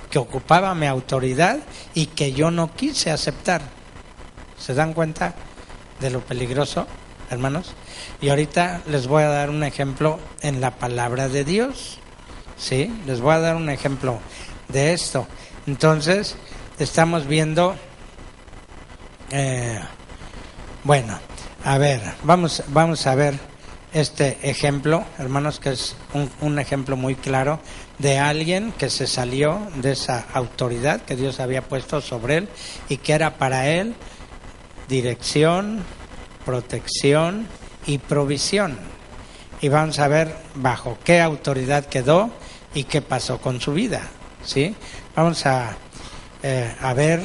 que ocupaba mi autoridad y que yo no quise aceptar. ¿Se dan cuenta de lo peligroso, hermanos? Y ahorita les voy a dar un ejemplo en la palabra de Dios, ¿sí? Les voy a dar un ejemplo de esto. Entonces, estamos viendo... bueno, a ver, vamos a ver este ejemplo, hermanos, que es un ejemplo muy claro de alguien que se salió de esa autoridad que Dios había puesto sobre él y que era para él dirección, protección y provisión. Y vamos a ver bajo qué autoridad quedó y qué pasó con su vida, ¿sí? Vamos a ver,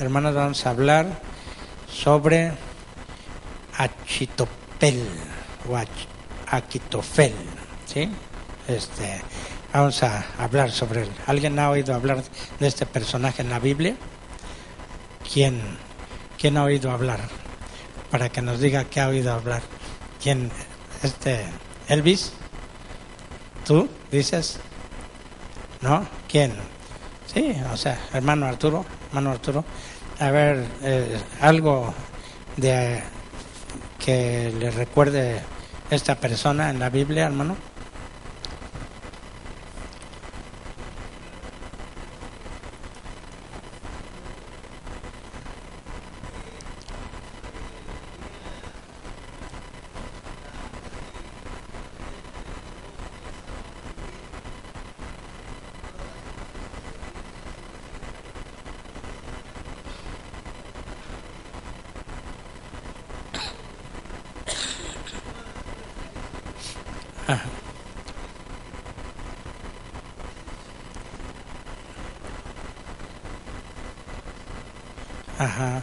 hermanos, vamos a hablar sobre Achitofel o Aquitofel, ¿sí? Vamos a hablar sobre él. ¿Alguien ha oído hablar de este personaje en la Biblia? ¿Quién ha oído hablar? Para que nos diga qué ha oído hablar. ¿Quién? Elvis. ¿Tú dices? ¿No? ¿Quién? Sí, o sea, hermano Arturo. A ver, algo de que le recuerde esta persona en la Biblia, hermano. Ajá.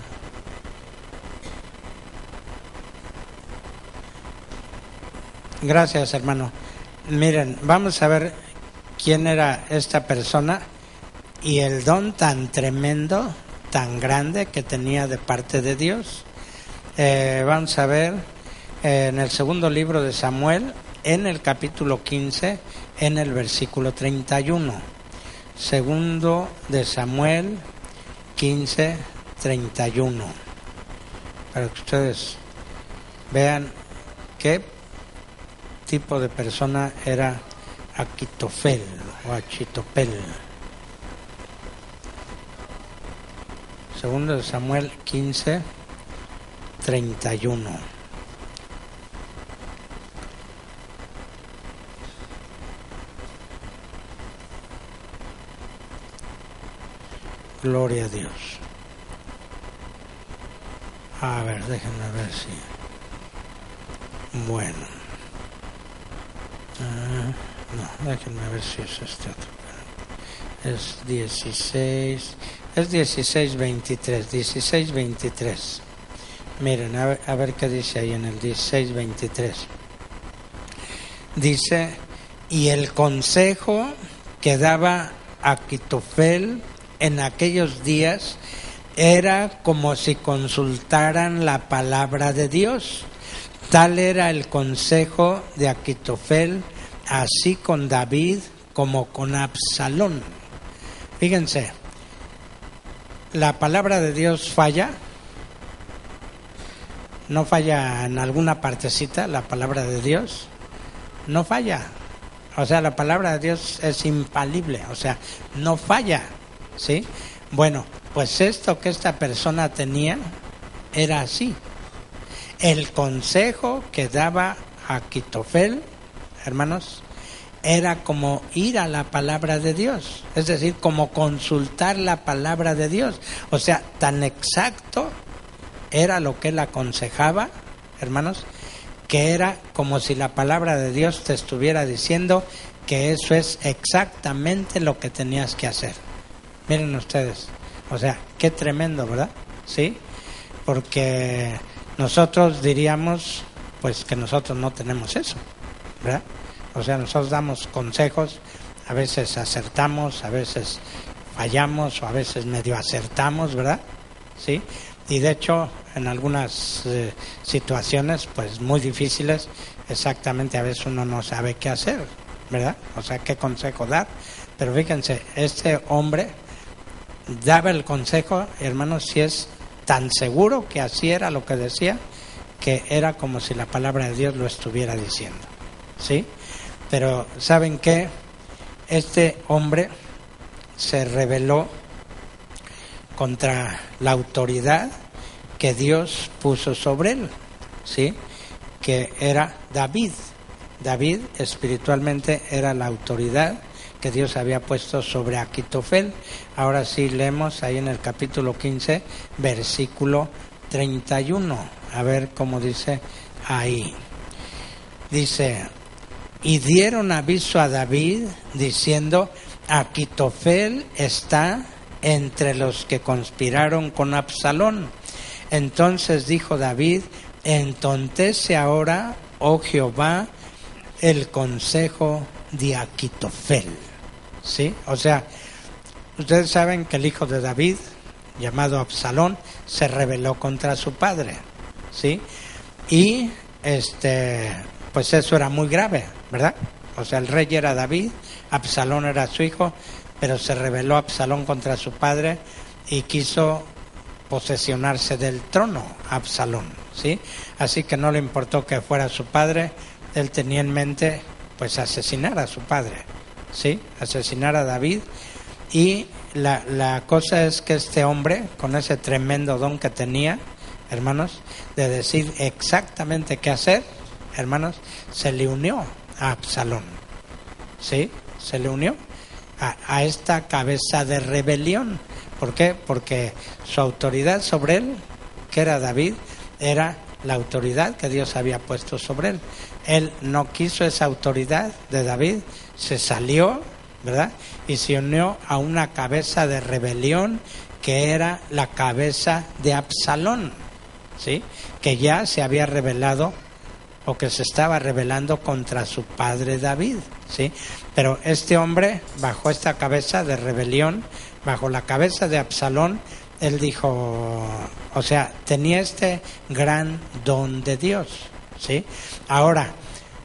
Gracias, hermano. Miren, vamos a ver quién era esta persona y el don tan tremendo, tan grande que tenía de parte de Dios. Vamos a ver en el segundo libro de Samuel, en el capítulo 15, en el versículo 31. Segundo de Samuel 15, 31. Para que ustedes vean qué tipo de persona era Aquitofel o Achitofel. Segundo de Samuel 15, 31. Gloria a Dios. A ver, déjenme ver si... Bueno. No, déjenme ver si es este otro. Es 16... Es 16:23. 16:23. Miren, a ver qué dice ahí en el 16:23. Dice, y el consejo que daba Aquitofel en aquellos días era como si consultaran la palabra de Dios. Tal era el consejo de Aquitofel, así con David como con Absalón. Fíjense, la palabra de Dios falla. No falla en alguna partecita, la palabra de Dios no falla. O sea, la palabra de Dios es infalible, o sea, no falla, ¿sí? Bueno, pues esto que esta persona tenía era así. El consejo que daba Aquitofel, hermanos, era como ir a la palabra de Dios, es decir, como consultar la palabra de Dios. O sea, tan exacto era lo que él aconsejaba, hermanos, que era como si la palabra de Dios te estuviera diciendo que eso es exactamente lo que tenías que hacer. Miren ustedes, o sea, qué tremendo, ¿verdad? Sí, porque nosotros diríamos, pues que nosotros no tenemos eso, ¿verdad? O sea, nosotros damos consejos, a veces acertamos, a veces fallamos o a veces medio acertamos, ¿verdad? Sí, y de hecho en algunas situaciones pues muy difíciles, exactamente a veces uno no sabe qué hacer, ¿verdad? O sea, qué consejo dar. Pero fíjense, este hombre daba el consejo, hermanos, si es tan seguro que así era lo que decía, que era como si la palabra de Dios lo estuviera diciendo, ¿sí? Pero ¿saben qué? Este hombre se rebeló contra la autoridad que Dios puso sobre él, ¿sí? Que era David. David espiritualmente era la autoridad que Dios había puesto sobre Aquitofel. Ahora sí leemos ahí en el capítulo 15, versículo 31. A ver cómo dice ahí. Dice: y dieron aviso a David diciendo: Aquitofel está entre los que conspiraron con Absalón. Entonces dijo David: entontece ahora, oh Jehová, el consejo de Aquitofel. ¿Sí? O sea, ustedes saben que el hijo de David, llamado Absalón, se rebeló contra su padre, ¿sí? Y pues eso era muy grave, ¿verdad? O sea, el rey era David, Absalón era su hijo, pero se rebeló Absalón contra su padre y quiso posesionarse del trono, Absalón, ¿sí? Así que no le importó que fuera su padre, él tenía en mente pues asesinar a su padre, ¿sí? Asesinar a David. Y la cosa es que este hombre, con ese tremendo don que tenía, hermanos, de decir exactamente qué hacer, hermanos, se le unió a Absalón, ¿sí? Se le unió a esta cabeza de rebelión. ¿Por qué? Porque su autoridad sobre él, que era David, era la autoridad que Dios había puesto sobre él. Él no quiso esa autoridad de David, se salió, ¿verdad? Y se unió a una cabeza de rebelión que era la cabeza de Absalón, ¿sí? Que ya se había rebelado o que se estaba rebelando contra su padre David, ¿sí? Pero este hombre, bajo esta cabeza de rebelión, bajo la cabeza de Absalón, él dijo, o sea, tenía este gran don de Dios, ¿sí? Ahora,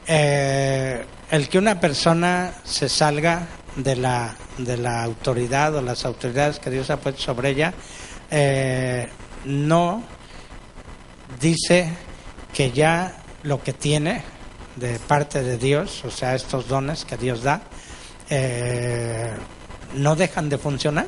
el que una persona se salga de la autoridad o las autoridades que Dios ha puesto sobre ella, no dice que ya lo que tiene de parte de Dios, o sea, estos dones que Dios da, no dejan de funcionar.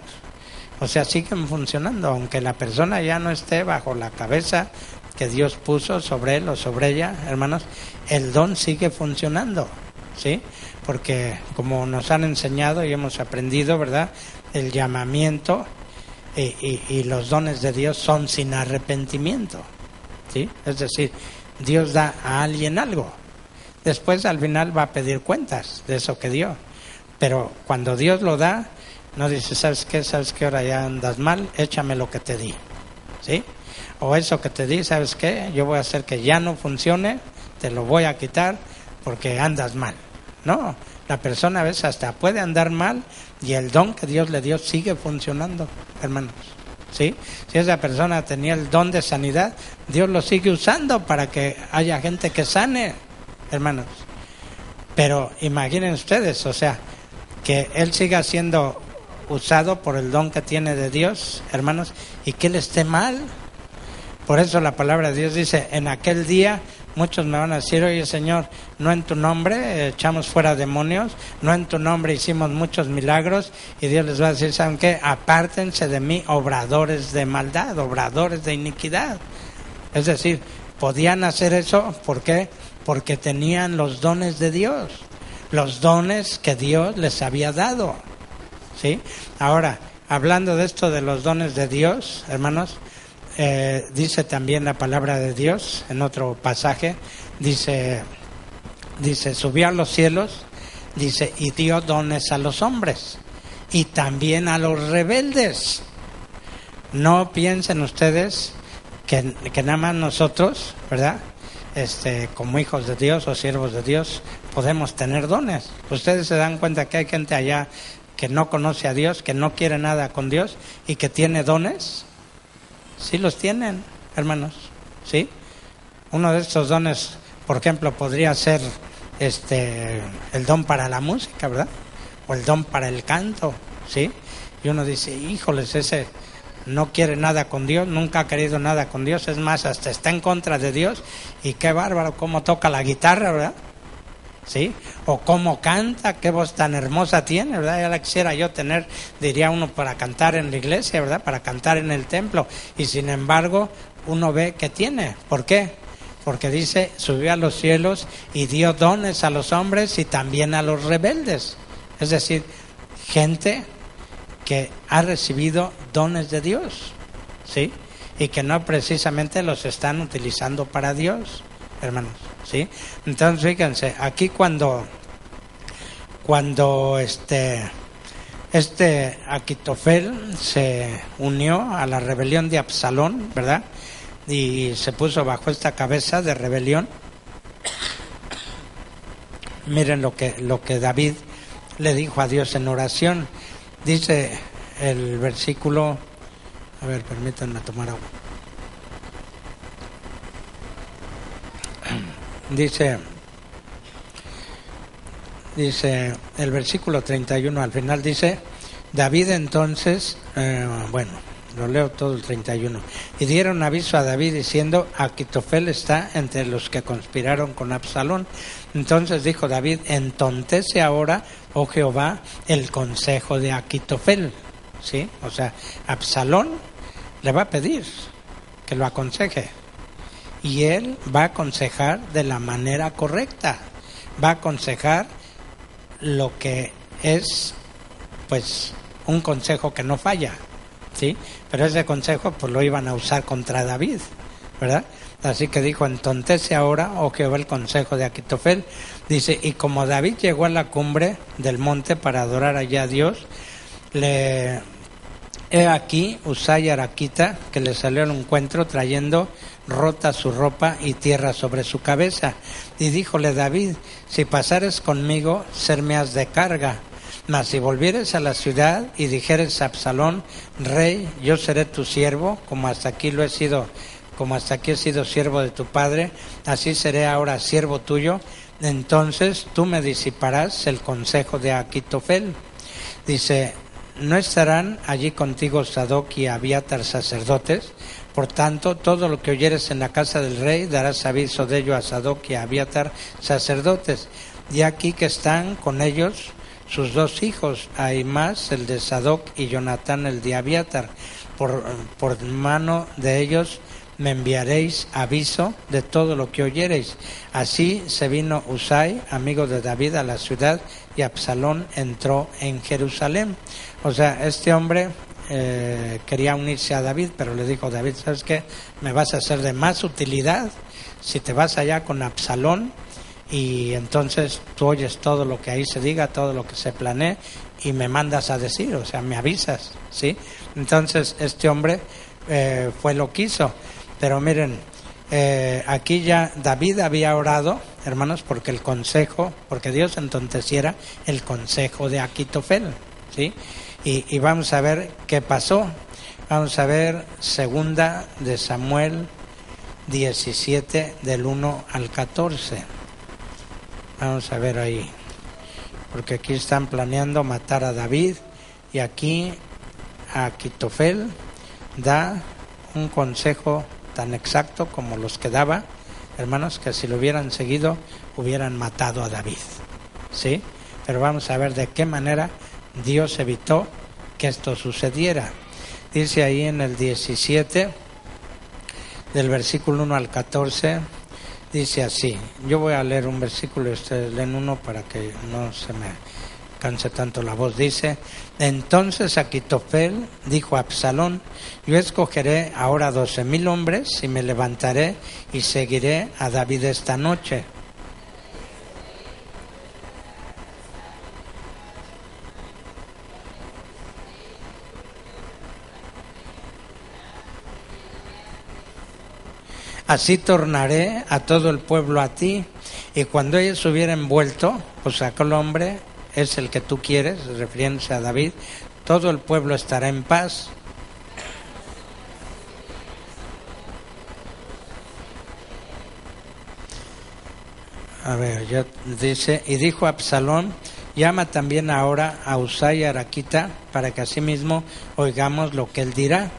O sea, siguen funcionando, aunque la persona ya no esté bajo la cabeza que Dios puso sobre él o sobre ella, hermanos, el don sigue funcionando, ¿sí? Porque como nos han enseñado y hemos aprendido, ¿verdad? El llamamiento y los dones de Dios son sin arrepentimiento, ¿sí? Es decir, Dios da a alguien algo, después al final va a pedir cuentas de eso que dio, pero cuando Dios lo da, no dice, ¿sabes qué? Ahora ya andas mal, échame lo que te di, ¿sí? O eso que te di, ¿sabes qué? Yo voy a hacer que ya no funcione, te lo voy a quitar porque andas mal. No, la persona a veces hasta puede andar mal y el don que Dios le dio sigue funcionando, hermanos, ¿sí? Si esa persona tenía el don de sanidad, Dios lo sigue usando para que haya gente que sane, hermanos. Pero imaginen ustedes, o sea, que él siga siendo usado por el don que tiene de Dios, hermanos, y que él esté mal. Por eso la palabra de Dios dice, en aquel día muchos me van a decir, oye Señor, no en tu nombre echamos fuera demonios, no en tu nombre hicimos muchos milagros, y Dios les va a decir, ¿saben qué? Apártense de mí, obradores de maldad, obradores de iniquidad. Es decir, podían hacer eso. ¿Por qué? Porque tenían los dones de Dios, los dones que Dios les había dado, ¿sí? Ahora, hablando de esto de los dones de Dios, hermanos, dice también la palabra de Dios en otro pasaje, dice subió a los cielos, dice, y dio dones a los hombres y también a los rebeldes. No piensen ustedes que nada más nosotros, ¿verdad?, como hijos de Dios o siervos de Dios, podemos tener dones. Ustedes se dan cuenta que hay gente allá que no conoce a Dios, que no quiere nada con Dios y que tiene dones. Sí los tienen, hermanos, ¿sí? Uno de estos dones, por ejemplo, podría ser el don para la música, ¿verdad? O el don para el canto, ¿sí? Y uno dice, híjoles, ese no quiere nada con Dios, nunca ha querido nada con Dios, es más, hasta está en contra de Dios, y qué bárbaro cómo toca la guitarra, ¿verdad? ¿Sí? O cómo canta, qué voz tan hermosa tiene, ¿verdad? Ya la quisiera yo tener, diría uno, para cantar en la iglesia, ¿verdad? Para cantar en el templo, y sin embargo uno ve que tiene. ¿Por qué? Porque dice, subió a los cielos y dio dones a los hombres y también a los rebeldes. Es decir, gente que ha recibido dones de Dios, ¿sí? Y que no precisamente los están utilizando para Dios, hermanos, ¿sí? Entonces, fíjense, aquí cuando Achitofel se unió a la rebelión de Absalón, ¿verdad?, y se puso bajo esta cabeza de rebelión, miren lo que David le dijo a Dios en oración. Dice el versículo, a ver, permítanme tomar agua. Dice el versículo 31 al final, dice, David entonces, lo leo todo el 31. Y dieron aviso a David diciendo, Achitofel está entre los que conspiraron con Absalón. Entonces dijo David, entontece ahora, oh Jehová, el consejo de Achitofel. ¿Sí? O sea, Absalón le va a pedir que lo aconseje. Y él va a aconsejar de la manera correcta. Va a aconsejar lo que es, pues, un consejo que no falla. ¿Sí? Pero ese consejo pues lo iban a usar contra David, ¿verdad? Así que dijo, entontece ahora, oh Jehová, el consejo de Achitofel. Dice, y como David llegó a la cumbre del monte para adorar allá a Dios, he aquí Usai Araquita, que le salió al encuentro trayendo rota su ropa y tierra sobre su cabeza. Y díjole David, si pasares conmigo, serme has de carga. Mas si volvieres a la ciudad y dijeres a Absalón, rey, yo seré tu siervo, como hasta aquí he sido siervo de tu padre, así seré ahora siervo tuyo, entonces tú me disiparás el consejo de Achitofel. Dice, ¿no estarán allí contigo Sadoc y Abiatar sacerdotes? Por tanto, todo lo que oyeres en la casa del rey, darás aviso de ello a Sadoc y a Abiatar sacerdotes. Y aquí que están con ellos sus dos hijos, Ahimaas el de Sadoc y Jonatán el de Abiatar. Por mano de ellos me enviaréis aviso de todo lo que oyereis. Así se vino Usai, amigo de David, a la ciudad, y Absalón entró en Jerusalén. O sea, este hombre quería unirse a David, pero le dijo David, ¿sabes qué? Me vas a ser de más utilidad si te vas allá con Absalón, y entonces tú oyes todo lo que ahí se diga, todo lo que se planee, y me mandas a decir, o sea, me avisas, ¿sí? Entonces este hombre fue lo que hizo. Pero miren, aquí ya David había orado, hermanos, porque Dios entonteciera el consejo de Achitofel, ¿sí? Y vamos a ver qué pasó. Vamos a ver 2 de Samuel 17, del 1 al 14. Vamos a ver ahí, porque aquí están planeando matar a David, y aquí Achitofel da un consejo tan exacto como los que daba, hermanos, que si lo hubieran seguido hubieran matado a David, ¿sí? Pero vamos a ver de qué manera Dios evitó que esto sucediera. Dice ahí en el 17, del versículo 1 al 14, dice así. Yo voy a leer un versículo y ustedes leen uno para que no se me canse tanto la voz. Dice: entonces Achitofel dijo a Absalón: yo escogeré ahora 12,000 hombres y me levantaré y seguiré a David esta noche. Así tornaré a todo el pueblo a ti, y cuando ellos hubieran vuelto, pues aquel hombre es el que tú quieres, refiriéndose a David, todo el pueblo estará en paz. A ver, dice, y dijo Absalón: llama también ahora a Usai y Araquita, para que asimismo oigamos lo que él dirá.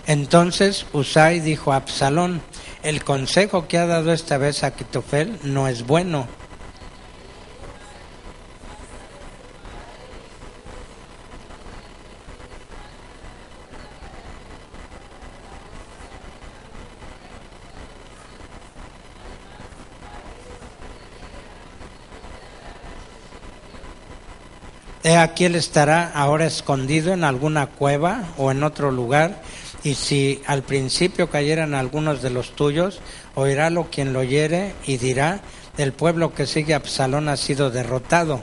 Entonces Usai dijo a Absalón: el consejo que ha dado esta vez Achitofel no es bueno. He aquí él estará ahora escondido en alguna cueva o en otro lugar, y si al principio cayeran algunos de los tuyos, oirálo quien lo oyere y dirá: el pueblo que sigue a Absalón ha sido derrotado.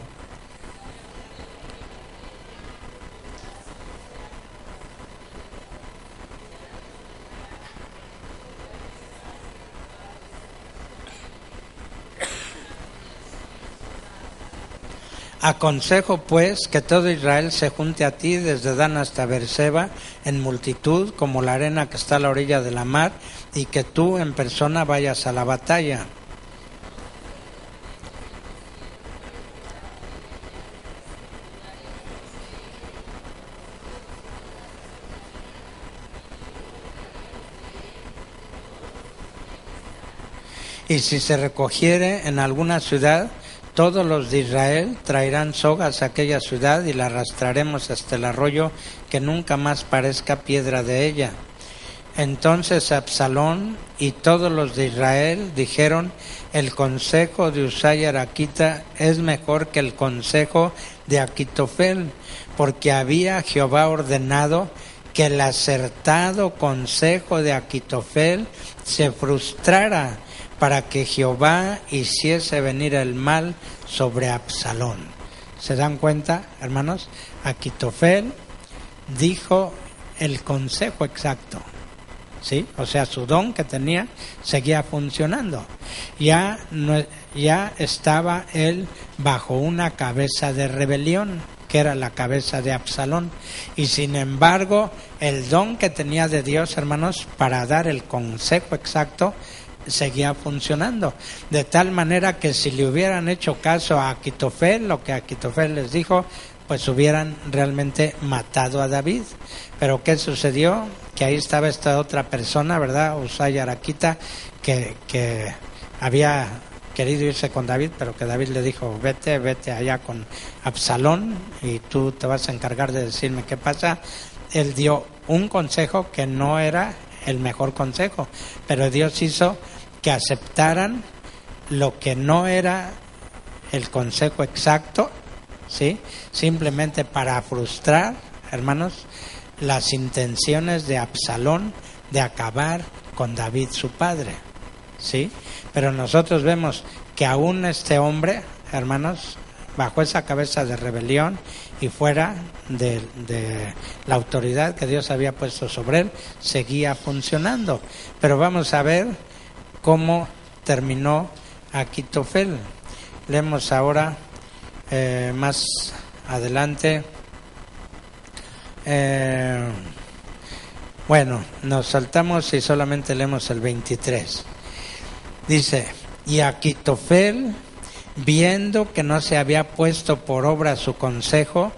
Aconsejo pues que todo Israel se junte a ti desde Dan hasta Beerseba en multitud como la arena que está a la orilla de la mar, y que tú en persona vayas a la batalla. Y si se recogiere en alguna ciudad, todos los de Israel traerán sogas a aquella ciudad y la arrastraremos hasta el arroyo, que nunca más parezca piedra de ella. Entonces Absalón y todos los de Israel dijeron: el consejo de Usai Araquita es mejor que el consejo de Achitofel, porque había Jehová ordenado que el acertado consejo de Achitofel se frustrara, para que Jehová hiciese venir el mal sobre Absalón. ¿Se dan cuenta, hermanos? Achitofel dijo el consejo exacto, ¿sí? O sea, su don que tenía seguía funcionando. Ya estaba él bajo una cabeza de rebelión, que era la cabeza de Absalón. Y sin embargo, el don que tenía de Dios, hermanos, para dar el consejo exacto, seguía funcionando, de tal manera que si le hubieran hecho caso a Achitofel, lo que Achitofel les dijo, pues hubieran realmente matado a David. Pero ¿qué sucedió? Que ahí estaba esta otra persona, ¿verdad? Usai Araquita, que había querido irse con David, pero que David le dijo: vete allá con Absalón y tú te vas a encargar de decirme qué pasa. Él dio un consejo que no era el mejor consejo, pero Dios hizo que aceptaran lo que no era el consejo exacto, ¿sí? Simplemente para frustrar, hermanos, las intenciones de Absalón de acabar con David su padre, ¿sí? Pero nosotros vemos que aún este hombre, hermanos, bajo esa cabeza de rebelión y fuera de la autoridad que Dios había puesto sobre él, seguía funcionando. Pero vamos a ver cómo terminó Achitofel. Leemos ahora más adelante. Bueno, nos saltamos y solamente leemos el 23. Dice: y Achitofel, viendo que no se había puesto por obra su consejo,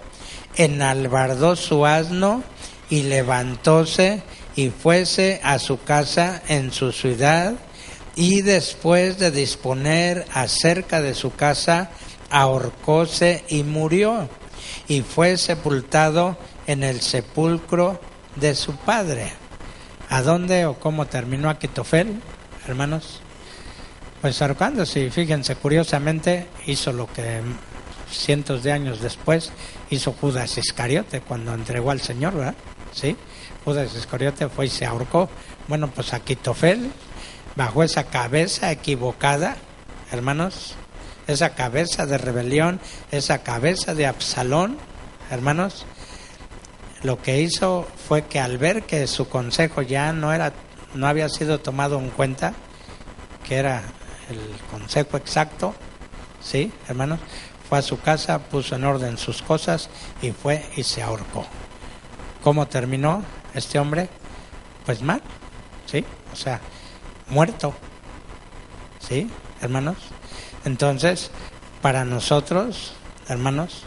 enalbardó su asno y levantóse y fuese a su casa en su ciudad, y después de disponer acerca de su casa, ahorcóse y murió, y fue sepultado en el sepulcro de su padre. ¿A dónde o cómo terminó Aquitofel, hermanos? Pues ahorcándose. Fíjense, curiosamente hizo lo que cientos de años después hizo Judas Iscariote cuando entregó al Señor, ¿verdad? Sí, Judas Iscariote fue y se ahorcó. Bueno, pues Aquitofel, bajo esa cabeza equivocada, hermanos, esa cabeza de rebelión, esa cabeza de Absalón, hermanos, lo que hizo fue que al ver que su consejo ya no había sido tomado en cuenta, que era el consejo exacto, ¿sí, hermanos? Fue a su casa, puso en orden sus cosas y fue y se ahorcó. ¿Cómo terminó este hombre? Pues mal, ¿sí? O sea, muerto, ¿sí, hermanos? Entonces, para nosotros, hermanos,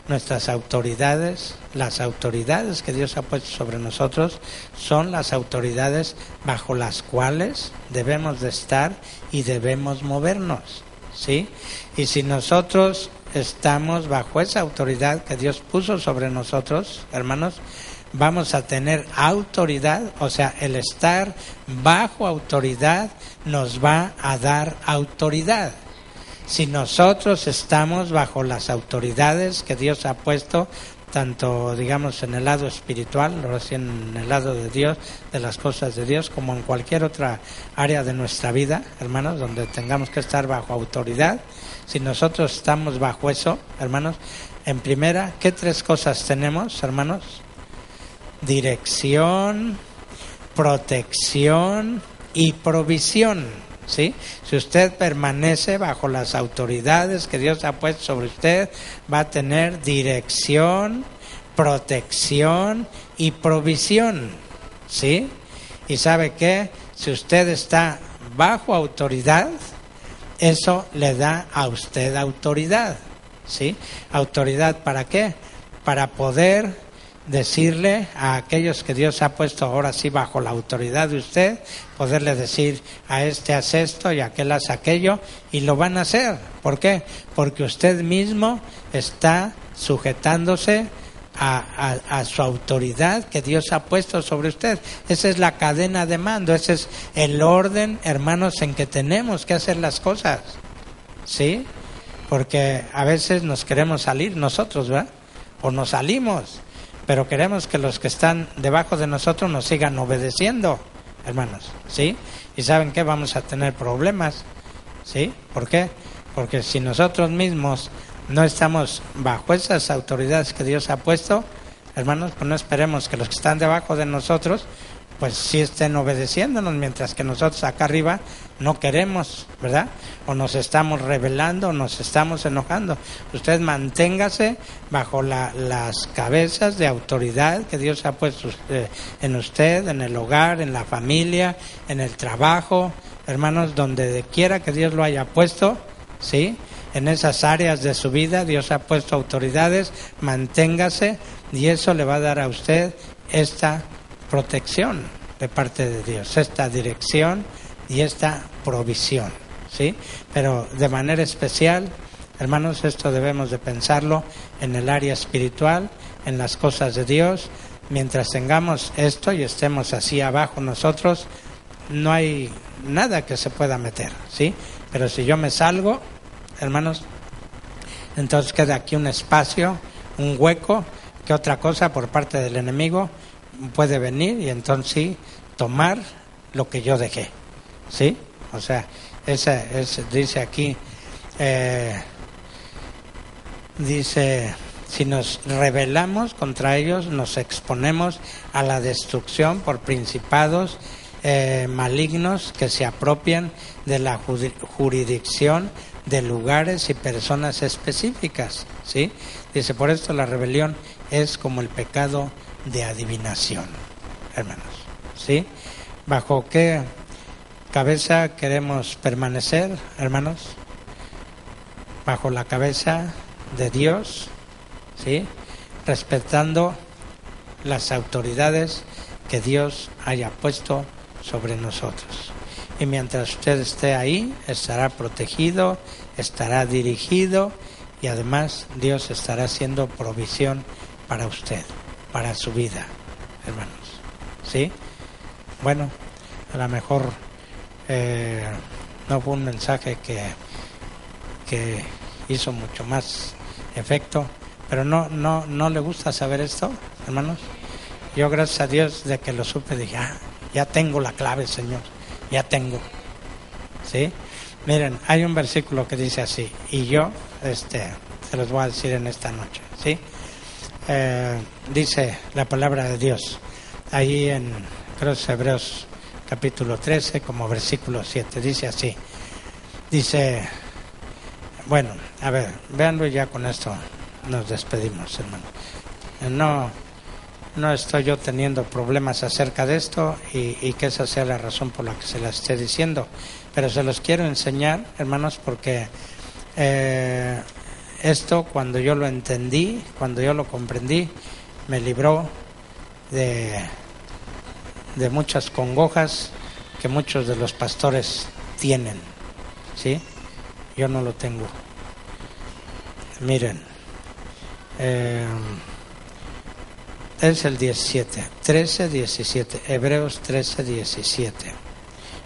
nuestras autoridades, las autoridades que Dios ha puesto sobre nosotros, son las autoridades bajo las cuales debemos de estar y debemos movernos, ¿sí? Y si nosotros estamos bajo esa autoridad que Dios puso sobre nosotros, hermanos, vamos a tener autoridad, o sea, el estar bajo autoridad nos va a dar autoridad. Si nosotros estamos bajo las autoridades que Dios ha puesto, tanto digamos en el lado espiritual, en el lado de Dios, de las cosas de Dios, como en cualquier otra área de nuestra vida, hermanos, donde tengamos que estar bajo autoridad, si nosotros estamos bajo eso, hermanos, en primera, ¿qué tres cosas tenemos, hermanos? Dirección, protección y provisión, ¿sí? Si usted permanece bajo las autoridades que Dios ha puesto sobre usted, va a tener dirección, protección y provisión, ¿sí? Y ¿sabe qué? Si usted está bajo autoridad, eso le da a usted autoridad, ¿sí? ¿Autoridad para qué? Para poder decirle a aquellos que Dios ha puesto ahora sí bajo la autoridad de usted, poderle decir a este haz esto y a aquel haz aquello, y lo van a hacer. ¿Por qué? Porque usted mismo está sujetándose a su autoridad que Dios ha puesto sobre usted. Esa es la cadena de mando, ese es el orden, hermanos, en que tenemos que hacer las cosas, ¿sí? Porque a veces nos queremos salir nosotros, ¿verdad? O nos salimos, pero queremos que los que están debajo de nosotros nos sigan obedeciendo, hermanos, ¿sí? Y ¿saben qué? Vamos a tener problemas, ¿sí? ¿Por qué? Porque si nosotros mismos no estamos bajo esas autoridades que Dios ha puesto, hermanos, pues no esperemos que los que están debajo de nosotros pues sí estén obedeciéndonos, mientras que nosotros acá arriba no queremos, ¿verdad? O nos estamos rebelando, o nos estamos enojando. Usted manténgase bajo las cabezas de autoridad que Dios ha puesto en usted, en el hogar, en la familia, en el trabajo, hermanos, donde quiera que Dios lo haya puesto, ¿sí? En esas áreas de su vida Dios ha puesto autoridades, manténgase, y eso le va a dar a usted esta protección de parte de Dios, esta dirección y esta provisión, ¿sí? Pero de manera especial, hermanos, esto debemos de pensarlo en el área espiritual, en las cosas de Dios. Mientras tengamos esto y estemos así abajo nosotros, no hay nada que se pueda meter, ¿sí? Pero si yo me salgo, hermanos, entonces queda aquí un espacio, un hueco, que otra cosa por parte del enemigo puede venir y entonces sí tomar lo que yo dejé, ¿sí? O sea, dice aquí, dice, si nos rebelamos contra ellos, nos exponemos a la destrucción por principados malignos que se apropian de la jurisdicción de lugares y personas específicas, ¿sí? Dice, por esto la rebelión es como el pecado de adivinación, hermanos, ¿sí? ¿Bajo qué cabeza queremos permanecer, hermanos? Bajo la cabeza de Dios, ¿sí? Respetando las autoridades que Dios haya puesto sobre nosotros. y mientras usted esté ahí, estará protegido, estará dirigido y además Dios estará haciendo provisión para usted, para su vida, hermanos. ¿Sí? Bueno, a lo mejor no fue un mensaje que hizo mucho más efecto, pero no le gusta saber esto, hermanos. Yo, gracias a Dios, de que lo supe, dije, ya tengo la clave, Señor, ya tengo. ¿Sí? Miren, hay un versículo que dice así, y yo se los voy a decir en esta noche, ¿sí? Dice la palabra de Dios, ahí en, creo que es Hebreos capítulo 13, como versículo 7, dice así, dice, bueno, a ver, véanlo y ya con esto nos despedimos, hermano. No estoy yo teniendo problemas acerca de esto y que esa sea la razón por la que se las esté diciendo, pero se los quiero enseñar, hermanos, porque esto, cuando yo lo entendí, cuando yo lo comprendí, me libró de muchas congojas que muchos de los pastores tienen, ¿sí? Yo no lo tengo. Miren, es el 13:17, Hebreos 13:17.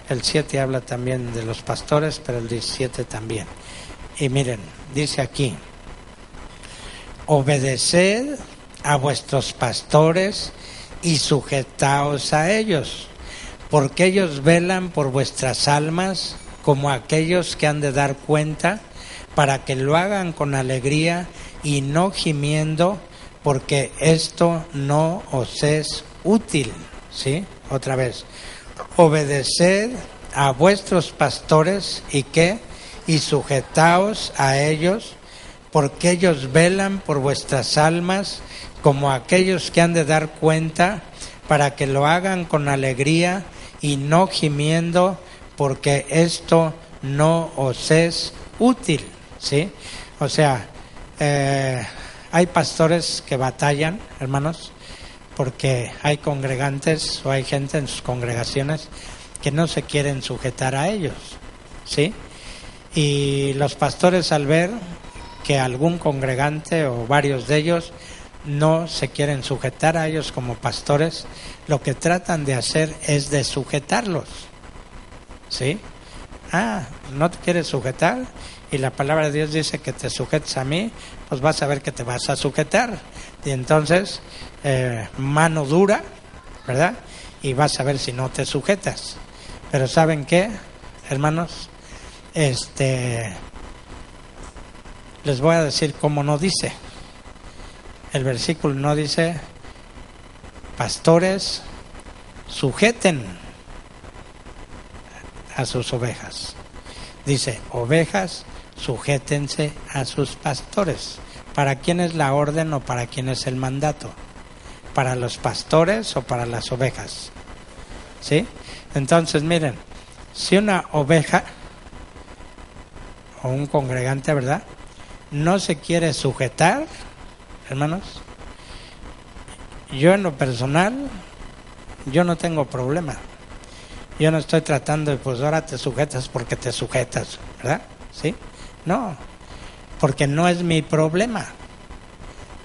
El 7 habla también de los pastores, pero el 17 también. Y miren, dice aquí, obedeced a vuestros pastores y sujetaos a ellos, porque ellos velan por vuestras almas como aquellos que han de dar cuenta, para que lo hagan con alegría y no gimiendo, porque esto no os es útil. ¿Sí? Otra vez, obedeced a vuestros pastores y ¿qué? Y sujetaos a ellos, porque ellos velan por vuestras almas como aquellos que han de dar cuenta, para que lo hagan con alegría y no gimiendo, porque esto no os es útil. ¿Sí? O sea, hay pastores que batallan, hermanos, porque hay congregantes o hay gente en sus congregaciones que no se quieren sujetar a ellos, ¿sí? Y los pastores, al ver que algún congregante o varios de ellos no se quieren sujetar a ellos como pastores, lo que tratan de hacer es de sujetarlos, ¿sí? ¿No te quieres sujetar? Y la palabra de Dios dice que te sujetes a mí, pues vas a ver que te vas a sujetar. Y entonces, mano dura, ¿verdad? Y vas a ver si no te sujetas. Pero ¿saben qué, hermanos? Les voy a decir cómo no dice. El versículo no dice, pastores, sujeten a sus ovejas. Dice, ovejas, sujétense a sus pastores. ¿Para quién es la orden o para quién es el mandato? ¿Para los pastores o para las ovejas? ¿Sí? Entonces, miren, si una oveja o un congregante, ¿verdad?, no se quiere sujetar, hermanos, yo en lo personal, yo no tengo problema. Yo no estoy tratando de, pues ahora te sujetas porque te sujetas, ¿verdad? ¿Sí? No, porque no es mi problema.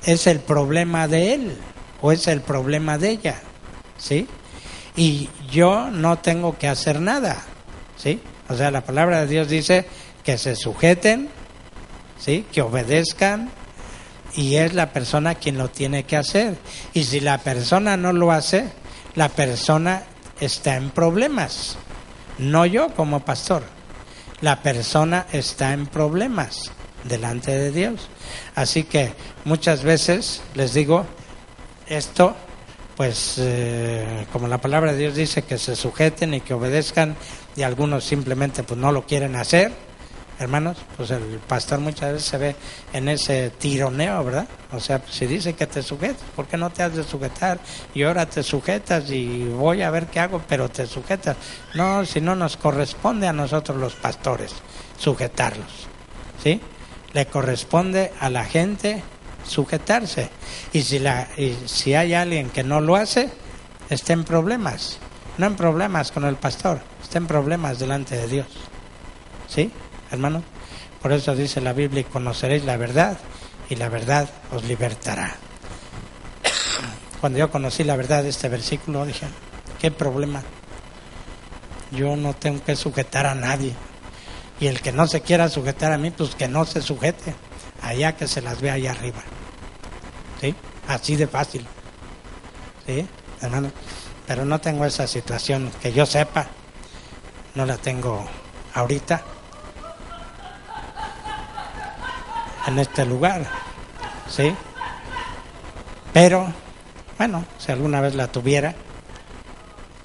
Es el problema de él o es el problema de ella, ¿sí? Y yo no tengo que hacer nada, ¿sí? O sea, la palabra de Dios dice que se sujeten, ¿sí? Que obedezcan, y es la persona quien lo tiene que hacer. Y si la persona no lo hace, la persona está en problemas, no yo como pastor. La persona está en problemas delante de Dios. Así que muchas veces les digo esto, pues como la palabra de Dios dice que se sujeten y que obedezcan, y algunos simplemente pues no lo quieren hacer, hermanos, pues el pastor muchas veces se ve en ese tironeo, ¿verdad? O sea, pues si dice que te sujetes, ¿por qué no te has de sujetar? Y ahora te sujetas y voy a ver qué hago, pero te sujetas. No, si no nos corresponde a nosotros los pastores sujetarlos, ¿sí? Le corresponde a la gente sujetarse. Y si hay alguien que no lo hace, está en problemas. No en problemas con el pastor, está en problemas delante de Dios. ¿Sí, hermano? Por eso dice la Biblia, y conoceréis la verdad, y la verdad os libertará. Cuando yo conocí la verdad de este versículo, dije, ¿qué problema? Yo no tengo que sujetar a nadie. Y el que no se quiera sujetar a mí, pues que no se sujete. Allá que se las vea allá arriba. ¿Sí? Así de fácil. ¿Sí, hermano? Pero no tengo esa situación, que yo sepa. No la tengo ahorita. En este lugar. ¿Sí? Pero, bueno, si alguna vez la tuviera,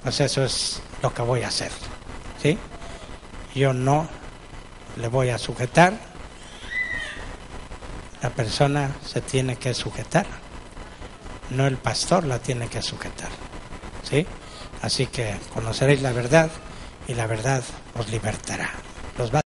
pues eso es lo que voy a hacer. ¿Sí? Yo no le voy a sujetar. La persona se tiene que sujetar. No el pastor la tiene que sujetar. ¿Sí? Así que conoceréis la verdad y la verdad os libertará. Los va